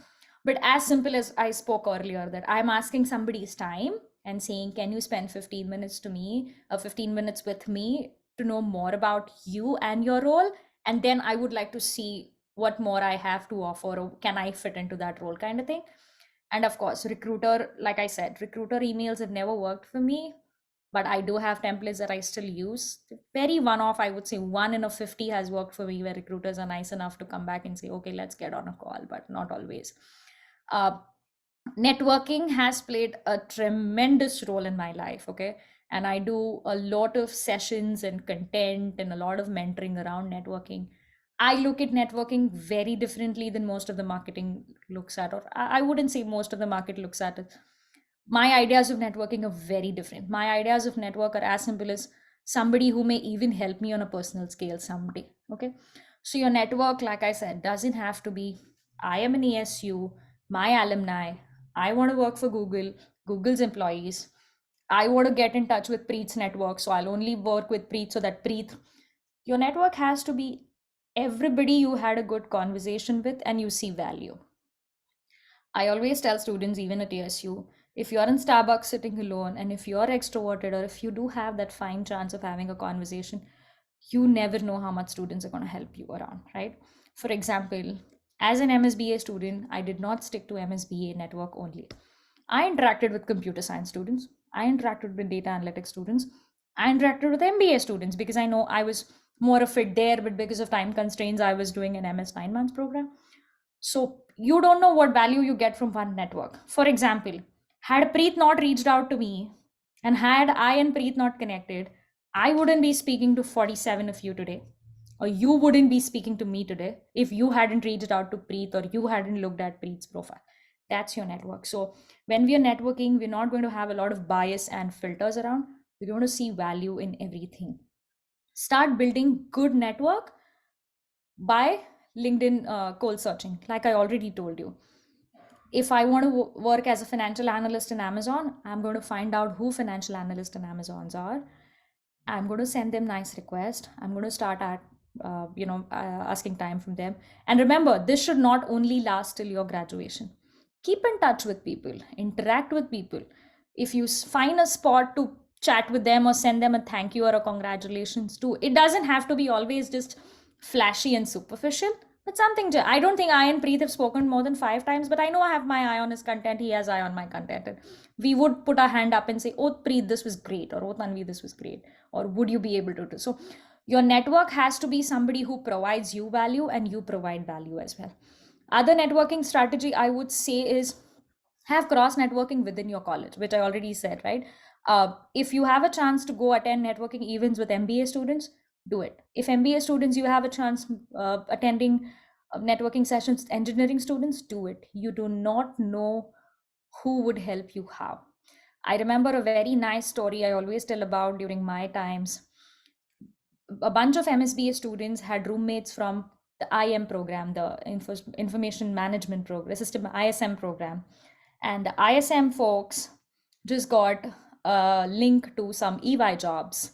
But as simple as I spoke earlier, that I'm asking somebody's time and saying, can you spend 15 minutes to me, or 15 minutes with me to know more about you and your role? And then I would like to see what more I have to offer, or can I fit into that role, kind of thing. And of course, recruiter, like I said, recruiter emails have never worked for me, but I do have templates that I still use. Very one off, I would say 1 in 50 has worked for me, where recruiters are nice enough to come back and say, okay, let's get on a call, but not always. Uh, Networking has played a tremendous role in my life. Okay. And I do a lot of sessions and content and a lot of mentoring around networking. I look at networking very differently than most of the marketing looks at, or I wouldn't say most of the market looks at it. My ideas of networking are very different. My ideas of network are as simple as somebody who may even help me on a personal scale someday. Okay. So your network, like I said, doesn't have to be I am an ESU, my alumni, I want to work for Google, Google's employees. I want to get in touch with Preet's network. So I'll only work with Preet so that Preet, your network has to be everybody you had a good conversation with and you see value. I always tell students, even at ASU, if you're in Starbucks sitting alone and if you're extroverted or if you do have that fine chance of having a conversation, you never know how much students are going to help you around, right? For example, as an MSBA student, I did not stick to MSBA network only. I interacted with computer science students, I interacted with data analytics students, I interacted with MBA students because I know I was more a fit there, but because of time constraints, I was doing an MS 9 months program. So you don't know what value you get from one network. For example, had Preet not reached out to me and had I and Preet not connected, I wouldn't be speaking to 47 of you today. Or you wouldn't be speaking to me today if you hadn't reached out to Preet or you hadn't looked at Preet's profile. That's your network. So when we are networking, we're not going to have a lot of bias and filters around. We're going to see value in everything. Start building good network by LinkedIn cold searching, like I already told you. If I want to work as a financial analyst in Amazon, I'm going to find out who financial analysts in Amazons are. I'm going to send them nice request. I'm going to start at asking time from them. And remember, this should not only last till your graduation. Keep in touch with people, interact with people. If you find a spot to chat with them or send them a thank you or a congratulations too, it doesn't have to be always just flashy and superficial, but something to, I don't think I and Preet have spoken more than 5 times, but I know I have my eye on his content, he has eye on my content, and we would put our hand up and say, oh Preet, this was great, or oh Tanvi, this was great, or would you be able to do so. Your network has to be somebody who provides you value and you provide value as well. Other networking strategy I would say is have cross networking within your college, which I already said, right? If you have a chance to go attend networking events with MBA students, do it. If MBA students, you have a chance attending networking sessions, engineering students, do it. You do not know who would help you how. I remember a very nice story I always tell about during my times. A bunch of MSBA students had roommates from the IM program, the Information Management Program, System ISM program. And the ISM folks just got a link to some EY jobs.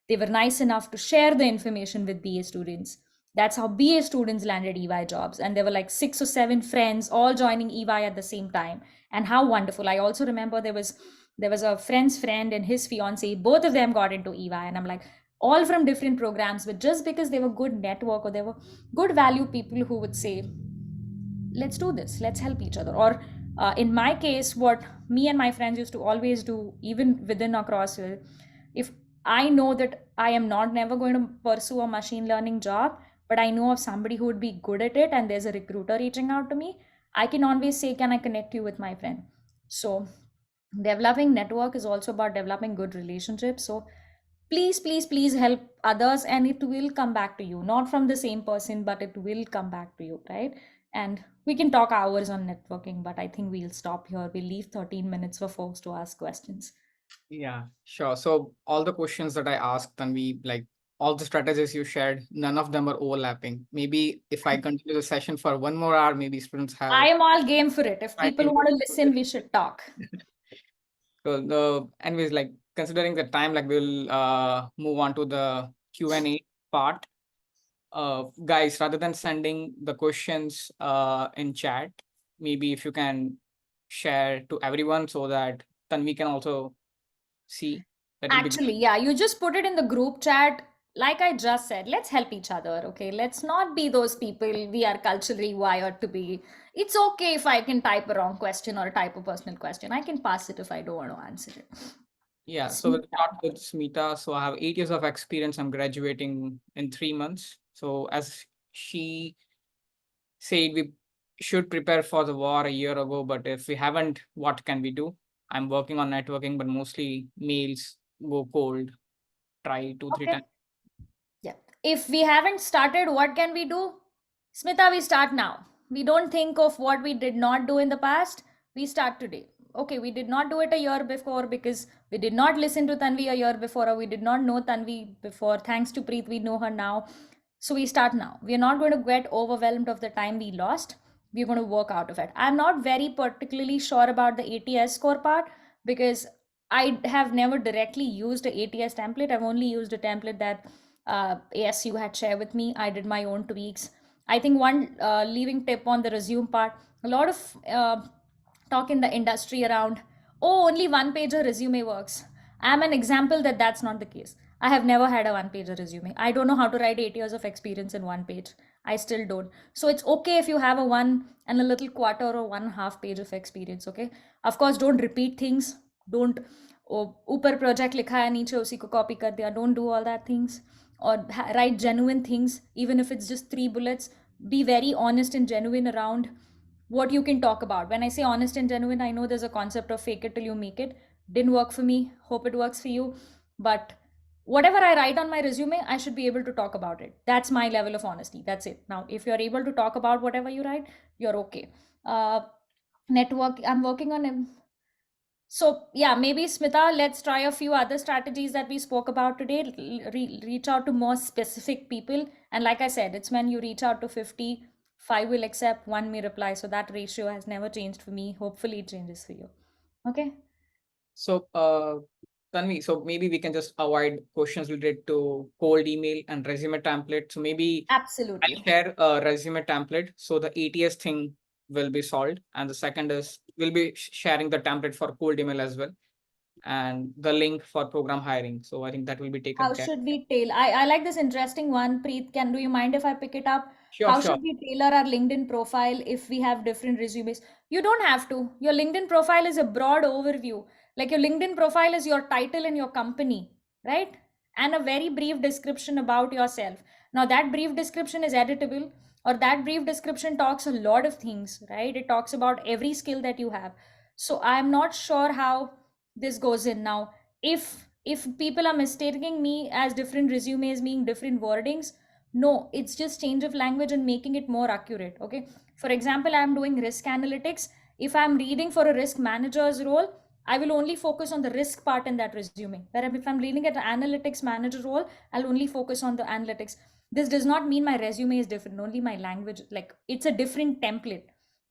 They were nice enough to share the information with BA students. That's how BA students landed EY jobs. And there were like 6 or 7 friends all joining EY at the same time. And how wonderful. I also remember there was a friend's friend and his fiance, both of them got into EY. And I'm like, all from different programs, but just because they were good network or they were good value people who would say, let's do this, let's help each other. Or in my case, what me and my friends used to always do, even within our crossfield, if I know that I am not never going to pursue a machine learning job, but I know of somebody who would be good at it and there's a recruiter reaching out to me, I can always say, can I connect you with my friend? So developing network is also about developing good relationships. So please help others and it will come back to you, not from the same person, but it will come back to you, right? And we can talk hours on networking, but I think we'll stop here. We'll leave 13 minutes for folks to ask questions. Yeah, sure. So all the questions that I asked, and we like all the strategies you shared, none of them are overlapping. Maybe if I continue the session for 1 more hour, maybe students I have am all game for it. If people time. want to listen, we should talk. So the anyways, like considering the time, like we'll move on to the Q&A part. Guys, rather than sending the questions in chat, maybe if you can share to everyone so that then we can also see, that will be good. Actually, yeah, you just put it in the group chat. Like I just said, let's help each other, okay? Let's not be those people we are culturally wired to be. It's okay if I can type a wrong question or type a personal question. I can pass it if I don't want to answer it. Yeah, so we'll Smita. start with Smita. So I have 8 years of experience. I'm graduating in 3 months. So as she said, we should prepare for the war a year ago, but if we haven't, what can we do? I'm working on networking, but mostly mails go cold. Try two, three Okay. times. Yeah. If we haven't started, what can we do? Smita, we start now. We don't think of what we did not do in the past. We start today. Okay, we did not do it a year before because we did not listen to Tanvi a year before, or we did not know Tanvi before. Thanks to Preet, we know her now. So we start now. We are not going to get overwhelmed of the time we lost. We're going to work out of it. I'm not very particularly sure about the ATS score part because I have never directly used a ATS template. I've only used a template that ASU had shared with me. I did my own tweaks. I think one leaving tip on the resume part, a lot of talk in the industry around, oh, only one pager resume works. I'm an example that that's not the case. I have never had a one pager resume. I don't know how to write 8 years of experience in one page. I still don't. So it's okay if you have a one and a little quarter or 1.5 page of experience. Okay. Of course, don't repeat things. Don't ऊपर project लिखा है नीचे उसी को copy कर दिया. Don't do all that things. Or write genuine things, even if it's just 3 bullets. Be very honest and genuine around what you can talk about. When I say honest and genuine, I know there's a concept of fake it till you make it. Didn't work for me. Hope it works for you. But whatever I write on my resume, I should be able to talk about it. That's my level of honesty. That's it. Now, if you're able to talk about whatever you write, you're okay. Network, I'm working on it. So, yeah, maybe Smita, let's try a few other strategies that we spoke about today. Reach out to more specific people. And like I said, it's when you reach out to 50, 5 will accept, 1 may reply. So that ratio has never changed for me. Hopefully, it changes for you. Okay. So, Tanvi, so maybe we can just avoid questions related to cold email and resume template. So maybe I'll Absolutely. share a resume template. So the ATS thing will be solved. And the second is we'll be sharing the template for cold email as well. And the link for program hiring. So I think that will be taken How care. should we tailor? I like this interesting one. Preet, do you mind if I pick it up? Sure, How sure. should we tailor our LinkedIn profile if we have different resumes? You don't have to. Your LinkedIn profile is a broad overview. Like your LinkedIn profile is your title and your company, right? And a very brief description about yourself. Now, that brief description is editable, or that brief description talks a lot of things, right? It talks about every skill that you have. So, I'm not sure how this goes in now. If people are mistaking me as different resumes meaning different wordings, no, it's just change of language and making it more accurate. Okay, for example, I'm doing risk analytics. If I'm reading for a risk manager's role, I will only focus on the risk part in that resume. Where if I'm reading at an analytics manager role, I'll only focus on the analytics. This does not mean my resume is different, only my language, like it's a different template.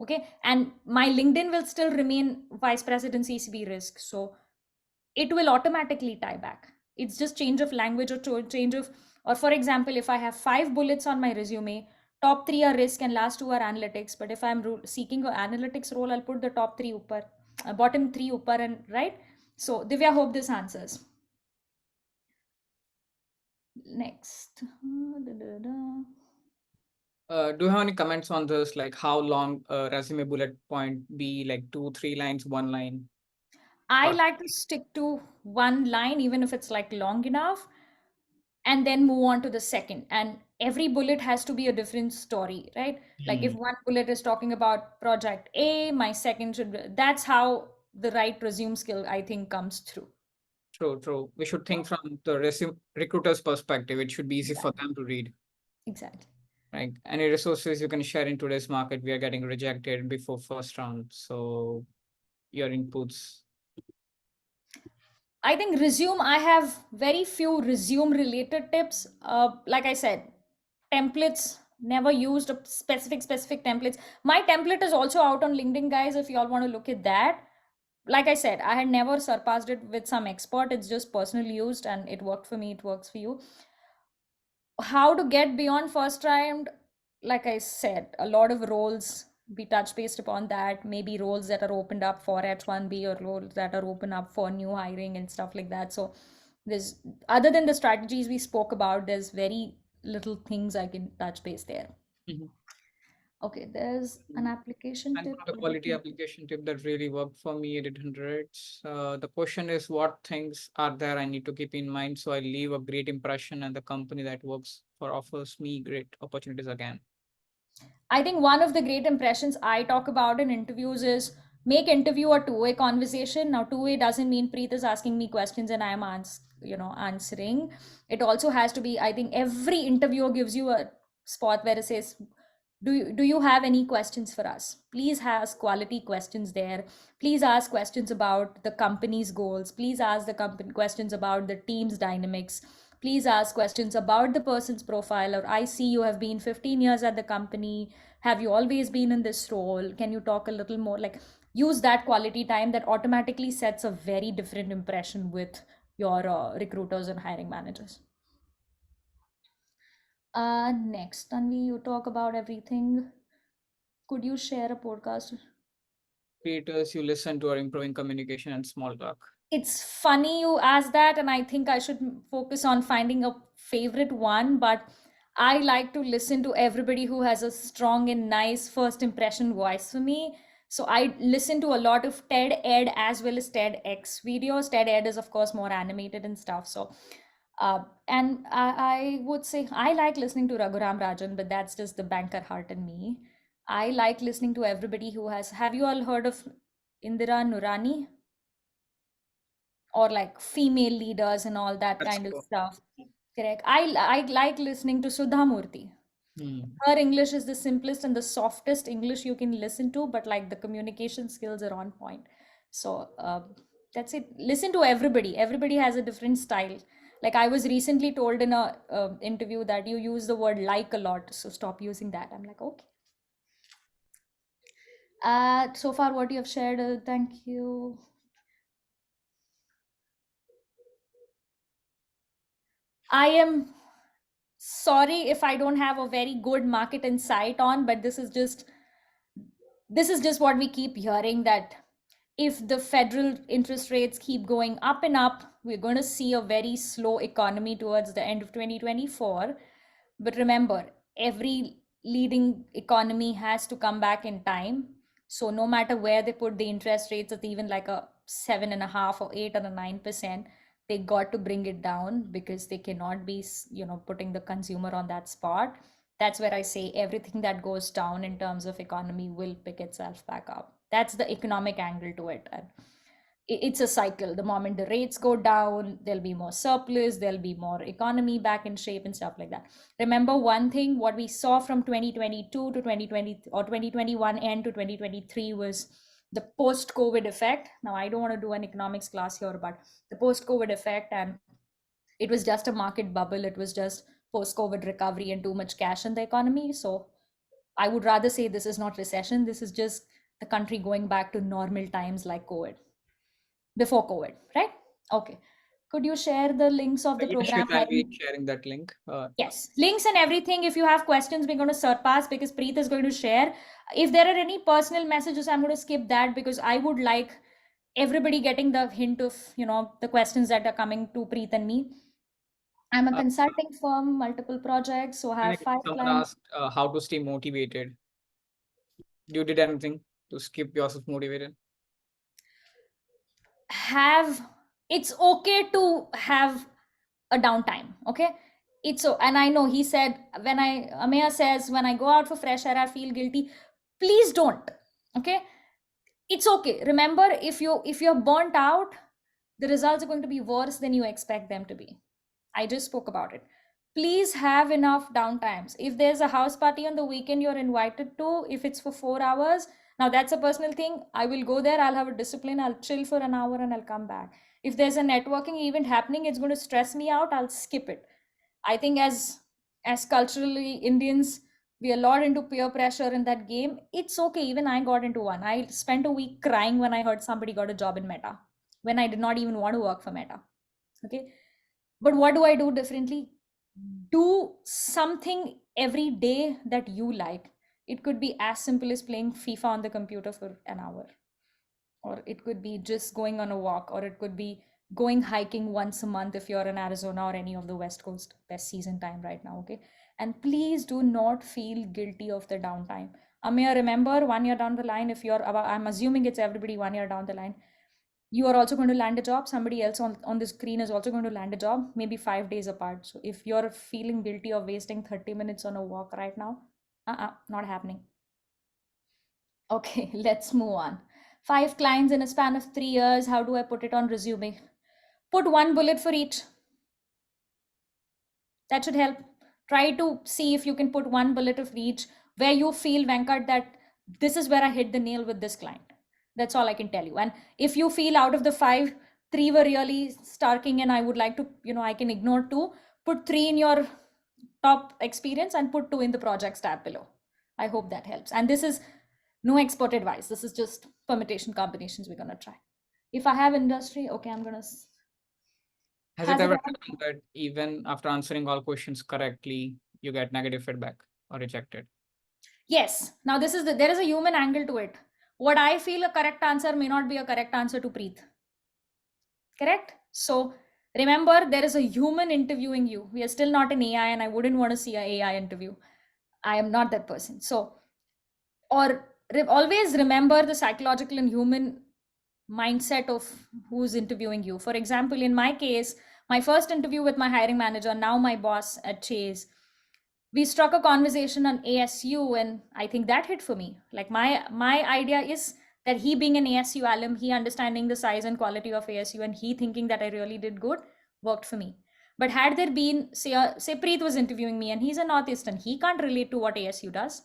Okay, and my LinkedIn will still remain vice president CCB risk. So it will automatically tie back. It's just change of language or change of, or for example, if I have 5 bullets on my resume, top 3 are risk and last 2 are analytics. But if I'm seeking an analytics role, I'll put the top 3 upper, bottom 3 upper, and right. So Divya, hope this answers. Next. Do you have any comments on this? Like how long a resume bullet point be, like 2, 3 lines, 1 line? I Or like to stick to one line, even if it's like long enough, and then move on to the second. And every bullet has to be a different story, right? Like if Hmm. one bullet is talking about project A, my second should be, that's how the right resume skill, I think, comes through. True, true. We should think from the resume recruiter's perspective. It should be easy for Exactly. them to read. Exactly. Right. Any resources you can share in today's market, we are getting rejected before first round. So your inputs. I think resume, I have very few resume related tips. Like I said, templates, never used a specific templates. My template is also out on LinkedIn, guys, if y'all want to look at that. Like I said, I had never surpassed it with some expert. It's just personally used and it worked for me, it works for you. How to get beyond first round? Like I said, a lot of roles, we touch based upon that. Maybe roles that are opened up for H1B, or roles that are open up for new hiring and stuff like that. So there's, other than the strategies we spoke about, there's very little things I can touch base there. Mhm. Okay, there's an application And tip. for the quality application tip that really worked for me, 800. The question is, what things are there I need to keep in mind so I leave a great impression and the company that works for offers me great opportunities again? I think one of the great impressions I talk about in interviews is make interview a two-way conversation. Now, two-way doesn't mean Preet is asking me questions and I'm answering. It also has to be, I think every interviewer gives you a spot where it says, do you have any questions for us? Please ask quality questions there. Please ask questions about the company's goals. Please ask the company questions about the team's dynamics. Please ask questions about the person's profile. Or, I see you have been 15 years at the company. Have you always been in this role? Can you talk a little more? Like, use that quality time. That automatically sets a very different impression with your recruiters and hiring managers. Next, Tanvi, you talk about everything. Could you share a podcast? Creators you listen to are improving communication and small talk. It's funny you asked that, and I think I should focus on finding a favorite one, but I like to listen to everybody who has a strong and nice first impression voice for me. So I listen to a lot of TED Ed as well as TEDx videos. TED Ed is, of course, more animated and stuff. So and I would say I like listening to Raghuram Rajan, but that's just the banker heart in me. I like listening to everybody who has. Have you all heard of Indira Nurani? Or like female leaders and all that That's kind of true. stuff? Correct. I like listening to Sudha Murthy. Hmm. Her English is the simplest and the softest English you can listen to, but like the communication skills are on point. So that's it. Listen to everybody. Everybody has a different style. Like, I was recently told in a interview that you use the word like a lot, so stop using that. I'm like, okay. So far, what you have shared, thank you. I am sorry if I don't have a very good market insight on, but this is just what we keep hearing, that if the federal interest rates keep going up and up, we're going to see a very slow economy towards the end of 2024. But remember, every leading economy has to come back in time. So no matter where they put the interest rates, at even like a 7.5 or 8 or a 9%, they got to bring it down, because they cannot be, putting the consumer on that spot. That's where I say everything that goes down in terms of economy will pick itself back up. That's the economic angle to it. And it's a cycle. The moment the rates go down, there'll be more surplus, there'll be more economy back in shape and stuff like that. Remember one thing, what we saw from 2022 to 2020 or 2021 end to 2023 was the post COVID effect. Now, I don't want to do an economics class here, but the post COVID effect, and it was just a market bubble. It was just post COVID recovery and too much cash in the economy. So I would rather say this is not recession. This is just the country going back to normal times like COVID, before COVID, right? Okay. Could you share the links of the Yes, we program? can be sharing that link. Yes, links and everything. If you have questions, we're going to surpass, because Preet is going to share. If there are any personal messages, I'm going to skip that, because I would like everybody getting the hint of, the questions that are coming to Preet and me. I'm a Uh, consulting firm, multiple projects, so I have like 5 someone clients. asked how to stay motivated. You did anything to keep yourself motivated? Have It's okay to have a downtime, okay? It's so, and I know he said, when I Ameya says, when I go out for fresh air I feel guilty. Please don't, okay? It's okay. Remember, if you're burnt out, the results are going to be worse than you expect them to be. I just spoke about it. Please have enough downtimes. If there's a house party on the weekend you're invited to, if it's for 4 hours, now that's a personal thing. I will go there, I'll have a discipline, I'll chill for an hour and I'll come back. If there's a networking event happening, it's going to stress me out, I'll skip it. I think as culturally Indians, we are a lot into peer pressure in that game. It's okay. Even I got into one. I spent a week crying when I heard somebody got a job in Meta, when I did not even want to work for Meta. Okay. But what do I do differently? Do something every day that you like. It could be as simple as playing FIFA on the computer for an hour, or it could be just going on a walk, or it could be going hiking once a month if you're in Arizona or any of the West Coast. Best season time right now, okay? And please do not feel guilty of the downtime. Amir, remember, 1 year down the line, if you're about, I'm assuming it's everybody 1 year down the line, you are also going to land a job. Somebody else on the screen is also going to land a job, maybe 5 days apart. So if you're feeling guilty of wasting 30 minutes on a walk right now, not happening. Okay, let's move on. 5 clients in a span of 3 years. How do I put it on resume? Put one bullet for each. That should help. Try to see if you can put one bullet of each where you feel, Venkat, that this is where I hit the nail with this client. That's all I can tell you. And if you feel out of the 5, 3 were really starking and I would like to, I can ignore 2, put 3 in your top experience and put 2 in the projects tab below. I hope that helps. And this is no expert advice. This is just permutation combinations we're going to try. If I have industry, okay, I'm going to. Has it ever happened that even after answering all questions correctly, you get negative feedback or rejected? Yes. Now there is a human angle to it. What I feel a correct answer may not be a correct answer to Preet. Correct? So remember, there is a human interviewing you. We are still not an AI, and I wouldn't want to see an AI interview. I am not that person. So, always remember the psychological and human mindset of who's interviewing you. For example, in my case, my first interview with my hiring manager, now my boss at Chase, we struck a conversation on ASU, and I think that hit for me. Like my idea is that he being an ASU alum, he understanding the size and quality of ASU, and he thinking that I really did good, worked for me. But had there been, say Preet was interviewing me and he's a Northeastern, he can't relate to what ASU does.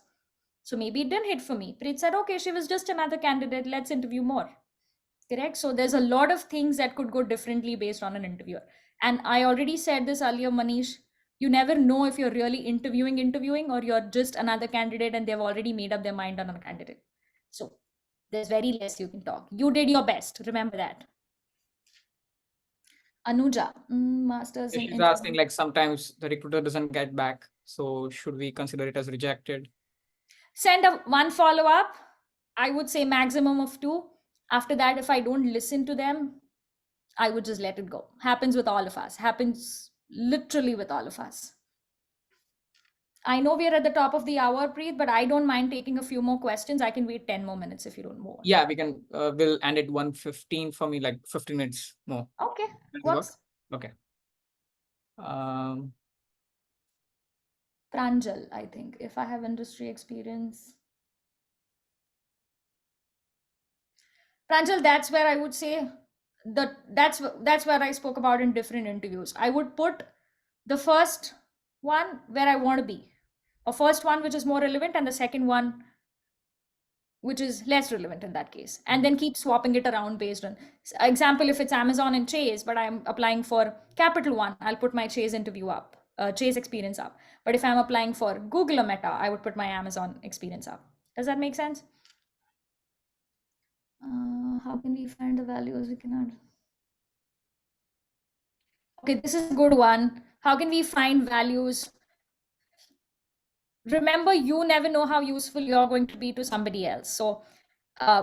So maybe it didn't hit for me. Preet said, okay, she was just another candidate, let's interview more. Correct? So there's a lot of things that could go differently based on an interviewer. And I already said this earlier, Manish, you never know if you're really interviewing or you're just another candidate and they've already made up their mind on a candidate. So there's very less you can talk. You did your best. Remember that. Anuja, masters in She's asking, like, sometimes the recruiter doesn't get back. So should we consider it as rejected? Send one follow-up. I would say maximum of 2. After that, if I don't listen to them, I would just let it go. Happens with all of us. Happens literally with all of us. I know we are at the top of the hour, Preet, but I don't mind taking a few more questions. I can wait 10 more minutes if you don't want. Yeah, we can. We'll end at 1:15 for me, like 15 minutes more. Okay. Works? Okay. Pranjal, I think, if I have industry experience. Pranjal, that's where I would say that's where I spoke about in different interviews. I would put the first one where I want to be, a first one which is more relevant, and the second one which is less relevant in that case, and then keep swapping it around based on example. If it's Amazon and Chase, but I'm applying for Capital One, I'll put my Chase interview up, Chase experience up. But if I'm applying for Google or Meta, I would put my Amazon experience up. Does that make sense? How can we find the values we can add? Okay, this is a good one. How can we find values? Remember, you never know how useful you're going to be to somebody else. So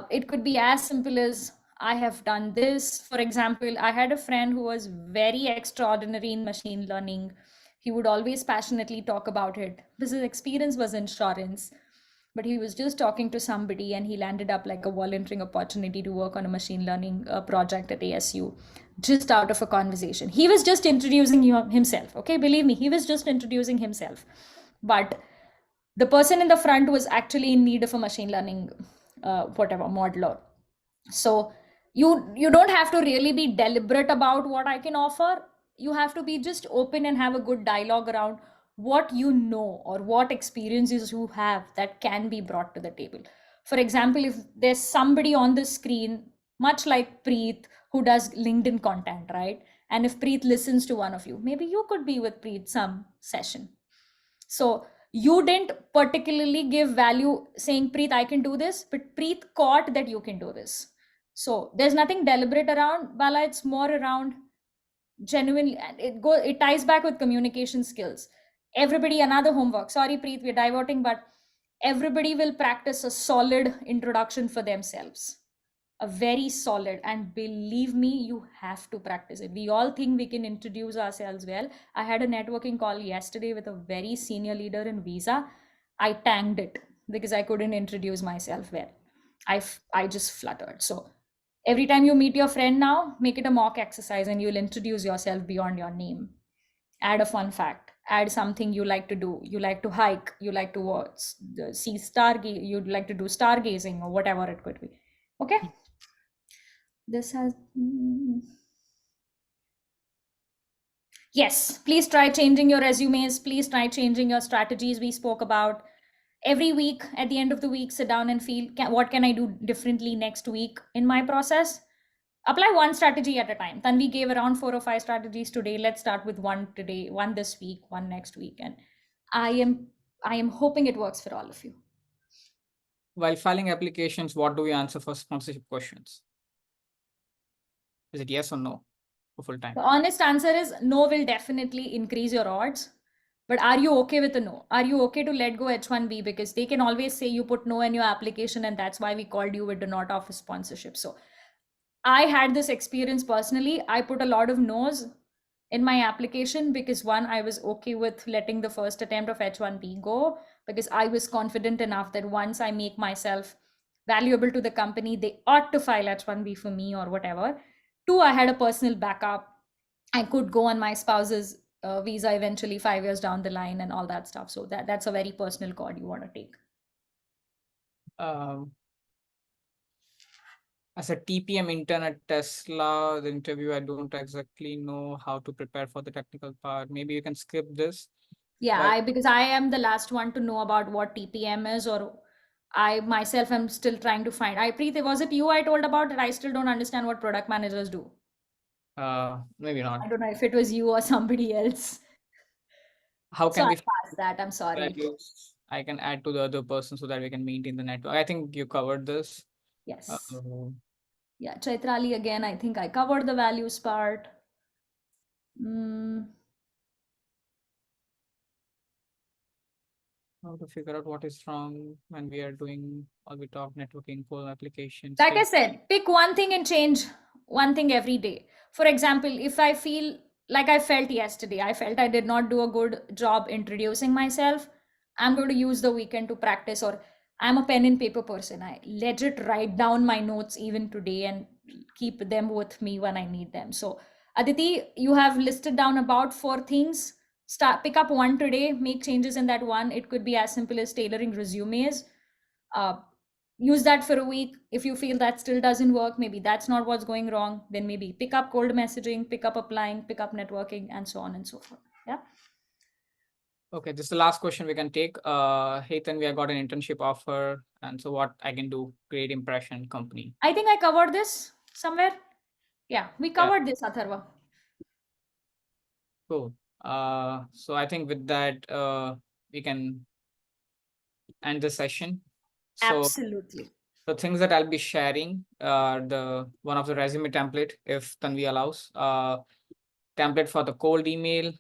it could be as simple as I have done this. For example, I had a friend who was very extraordinary in machine learning. He would always passionately talk about it. His experience was insurance, but he was just talking to somebody and he landed up like a volunteering opportunity to work on a machine learning project at ASU, just out of a conversation. He was just introducing himself. Okay, believe me, he was just introducing himself. But the person in the front was actually in need of a machine learning whatever modeler. So you don't have to really be deliberate about what I can offer. You have to be just open and have a good dialogue around what you know or what experiences you have that can be brought to the table. For example, if there's somebody on the screen much like Preet who does LinkedIn content, right? And if Preet listens to one of you, maybe you could be with Preet some session. So you didn't particularly give value saying, Preet, I can do this, but Preet caught that you can do this. So there's nothing deliberate around Bala. It's more around genuinely, and it ties back with communication skills. Everybody, another homework. Sorry, Preet, we're diverting, but everybody will practice a solid introduction for themselves. A very solid, and believe me, you have to practice it. We all think we can introduce ourselves well. I had a networking call yesterday with a very senior leader in Visa. I tanked it because I couldn't introduce myself well. I just fluttered. So every time you meet your friend now, make it a mock exercise and you'll introduce yourself beyond your name. Add a fun fact, add something you like to do. You like to hike, you like to watch, see you'd like to do stargazing or whatever it could be. Okay. This has. Yes, please try changing your resumes. Please try changing your strategies we spoke about. Every week, at the end of the week, sit down and feel what can I do differently next week in my process? Apply one strategy at a time. Tanvi gave around 4 or 5 strategies today. Let's start with one today, one this week, one next week. And I am I am hoping it works for all of you. While filing applications, what do we answer for sponsorship questions? Is it yes or no for full time? The honest answer is no will definitely increase your odds. But are you okay with a no? Are you okay to let go H1B? Because they can always say you put no in your application and that's why we called you with do not offer sponsorship. So I had this experience personally. I put a lot of no's in my application because one, I was okay with letting the first attempt of H1B go because I was confident enough that once I make myself valuable to the company, they ought to file H1B for me or whatever. Two, I had a personal backup. I could go on my spouse's visa eventually 5 years down the line and all that stuff. So that's a very personal call you want to take. Um, as a TPM intern at Tesla, the interview, I don't exactly know how to prepare for the technical part. Maybe you can skip this. Yeah, Well, because I am the last one to know about what TPM is, or I myself am still trying to find. I Preet, was it you I told about that? I still don't understand what product managers do. maybe not. I don't know if it was you or somebody else. How So can I we passed that. I'm sorry. values I can add to the other person so that we can maintain the network? I think you covered this. Uh, Yes. Yeah, Chaitrali again. I think I covered the values part. Mm, how to figure out what is wrong when we are doing all we talk networking, full applications. like I said, pick one thing and change one thing every day. For example, if I feel like I felt yesterday, I felt I did not do a good job introducing myself, I'm going to use the weekend to practice, or I'm a pen and paper person. I legit write down my notes even today and keep them with me when I need them. So, Aditi, you have listed down about 4 things. Start pick up one today, make changes in that one. It could be as simple as tailoring resumes. Uh, Use that for a week. If you feel that still doesn't work, maybe that's not what's going wrong, then maybe pick up cold messaging, pick up applying, pick up networking, and so on and so forth. Yeah. Okay, this is the last question we can take. Hey Tanvi, I got an internship offer, and so what I can do? Great impression, company. I think I covered this somewhere. Yeah, we Yeah, covered this, Atharva. cool. So I think with that, we can end the session. So Absolutely. the things that I'll be sharing, the one of the resume template, if Tanvi allows, template for the cold email,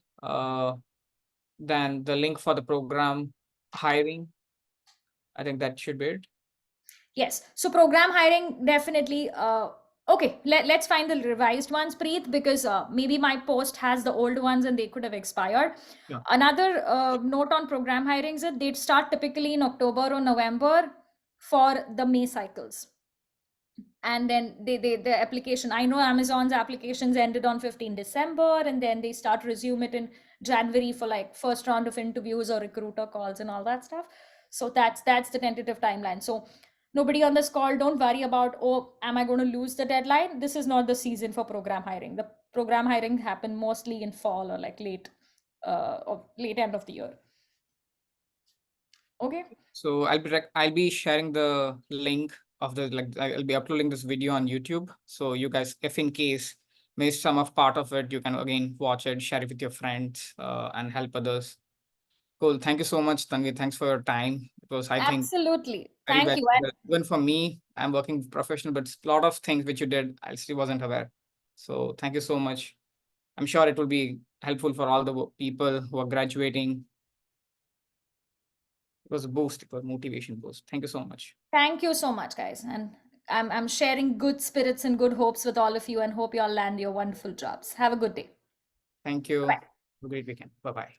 then the link for the program hiring. I think that should be it. Yes. So program hiring definitely. Okay, let's find the revised ones, Preet, because maybe my post has the old ones and they could have expired. Yeah. Another note on program hiring is that they'd start typically in October or November for the May cycles. And then the application, I know Amazon's applications ended on 15 December, and then they start resume it in January for like first round of interviews or recruiter calls and all that stuff. So that's the tentative timeline. So nobody on this call, don't worry about, oh, am I going to lose the deadline? This is not the season for program hiring. The program hiring happen mostly in fall or like late or late end of the year. Okay. So I'll be sharing the link of the I'll be uploading this video on YouTube. So you guys, if in case missed some of part of it, you can again watch it, share it with your friends, and help others. Cool. Thank you so much, Tanvi. Thanks for your time. It was, I think, Absolutely. very Thank you. valuable. Even for me, I'm working professional, but a lot of things which you did, I still wasn't aware. So thank you so much. I'm sure it will be helpful for all the people who are graduating. It was a boost, it was motivation boost. Thank you so much. Thank you so much, guys. And I'm sharing good spirits and good hopes with all of you and hope you all land your wonderful jobs. Have a good day. Thank you. Bye. Have a great weekend. Bye bye.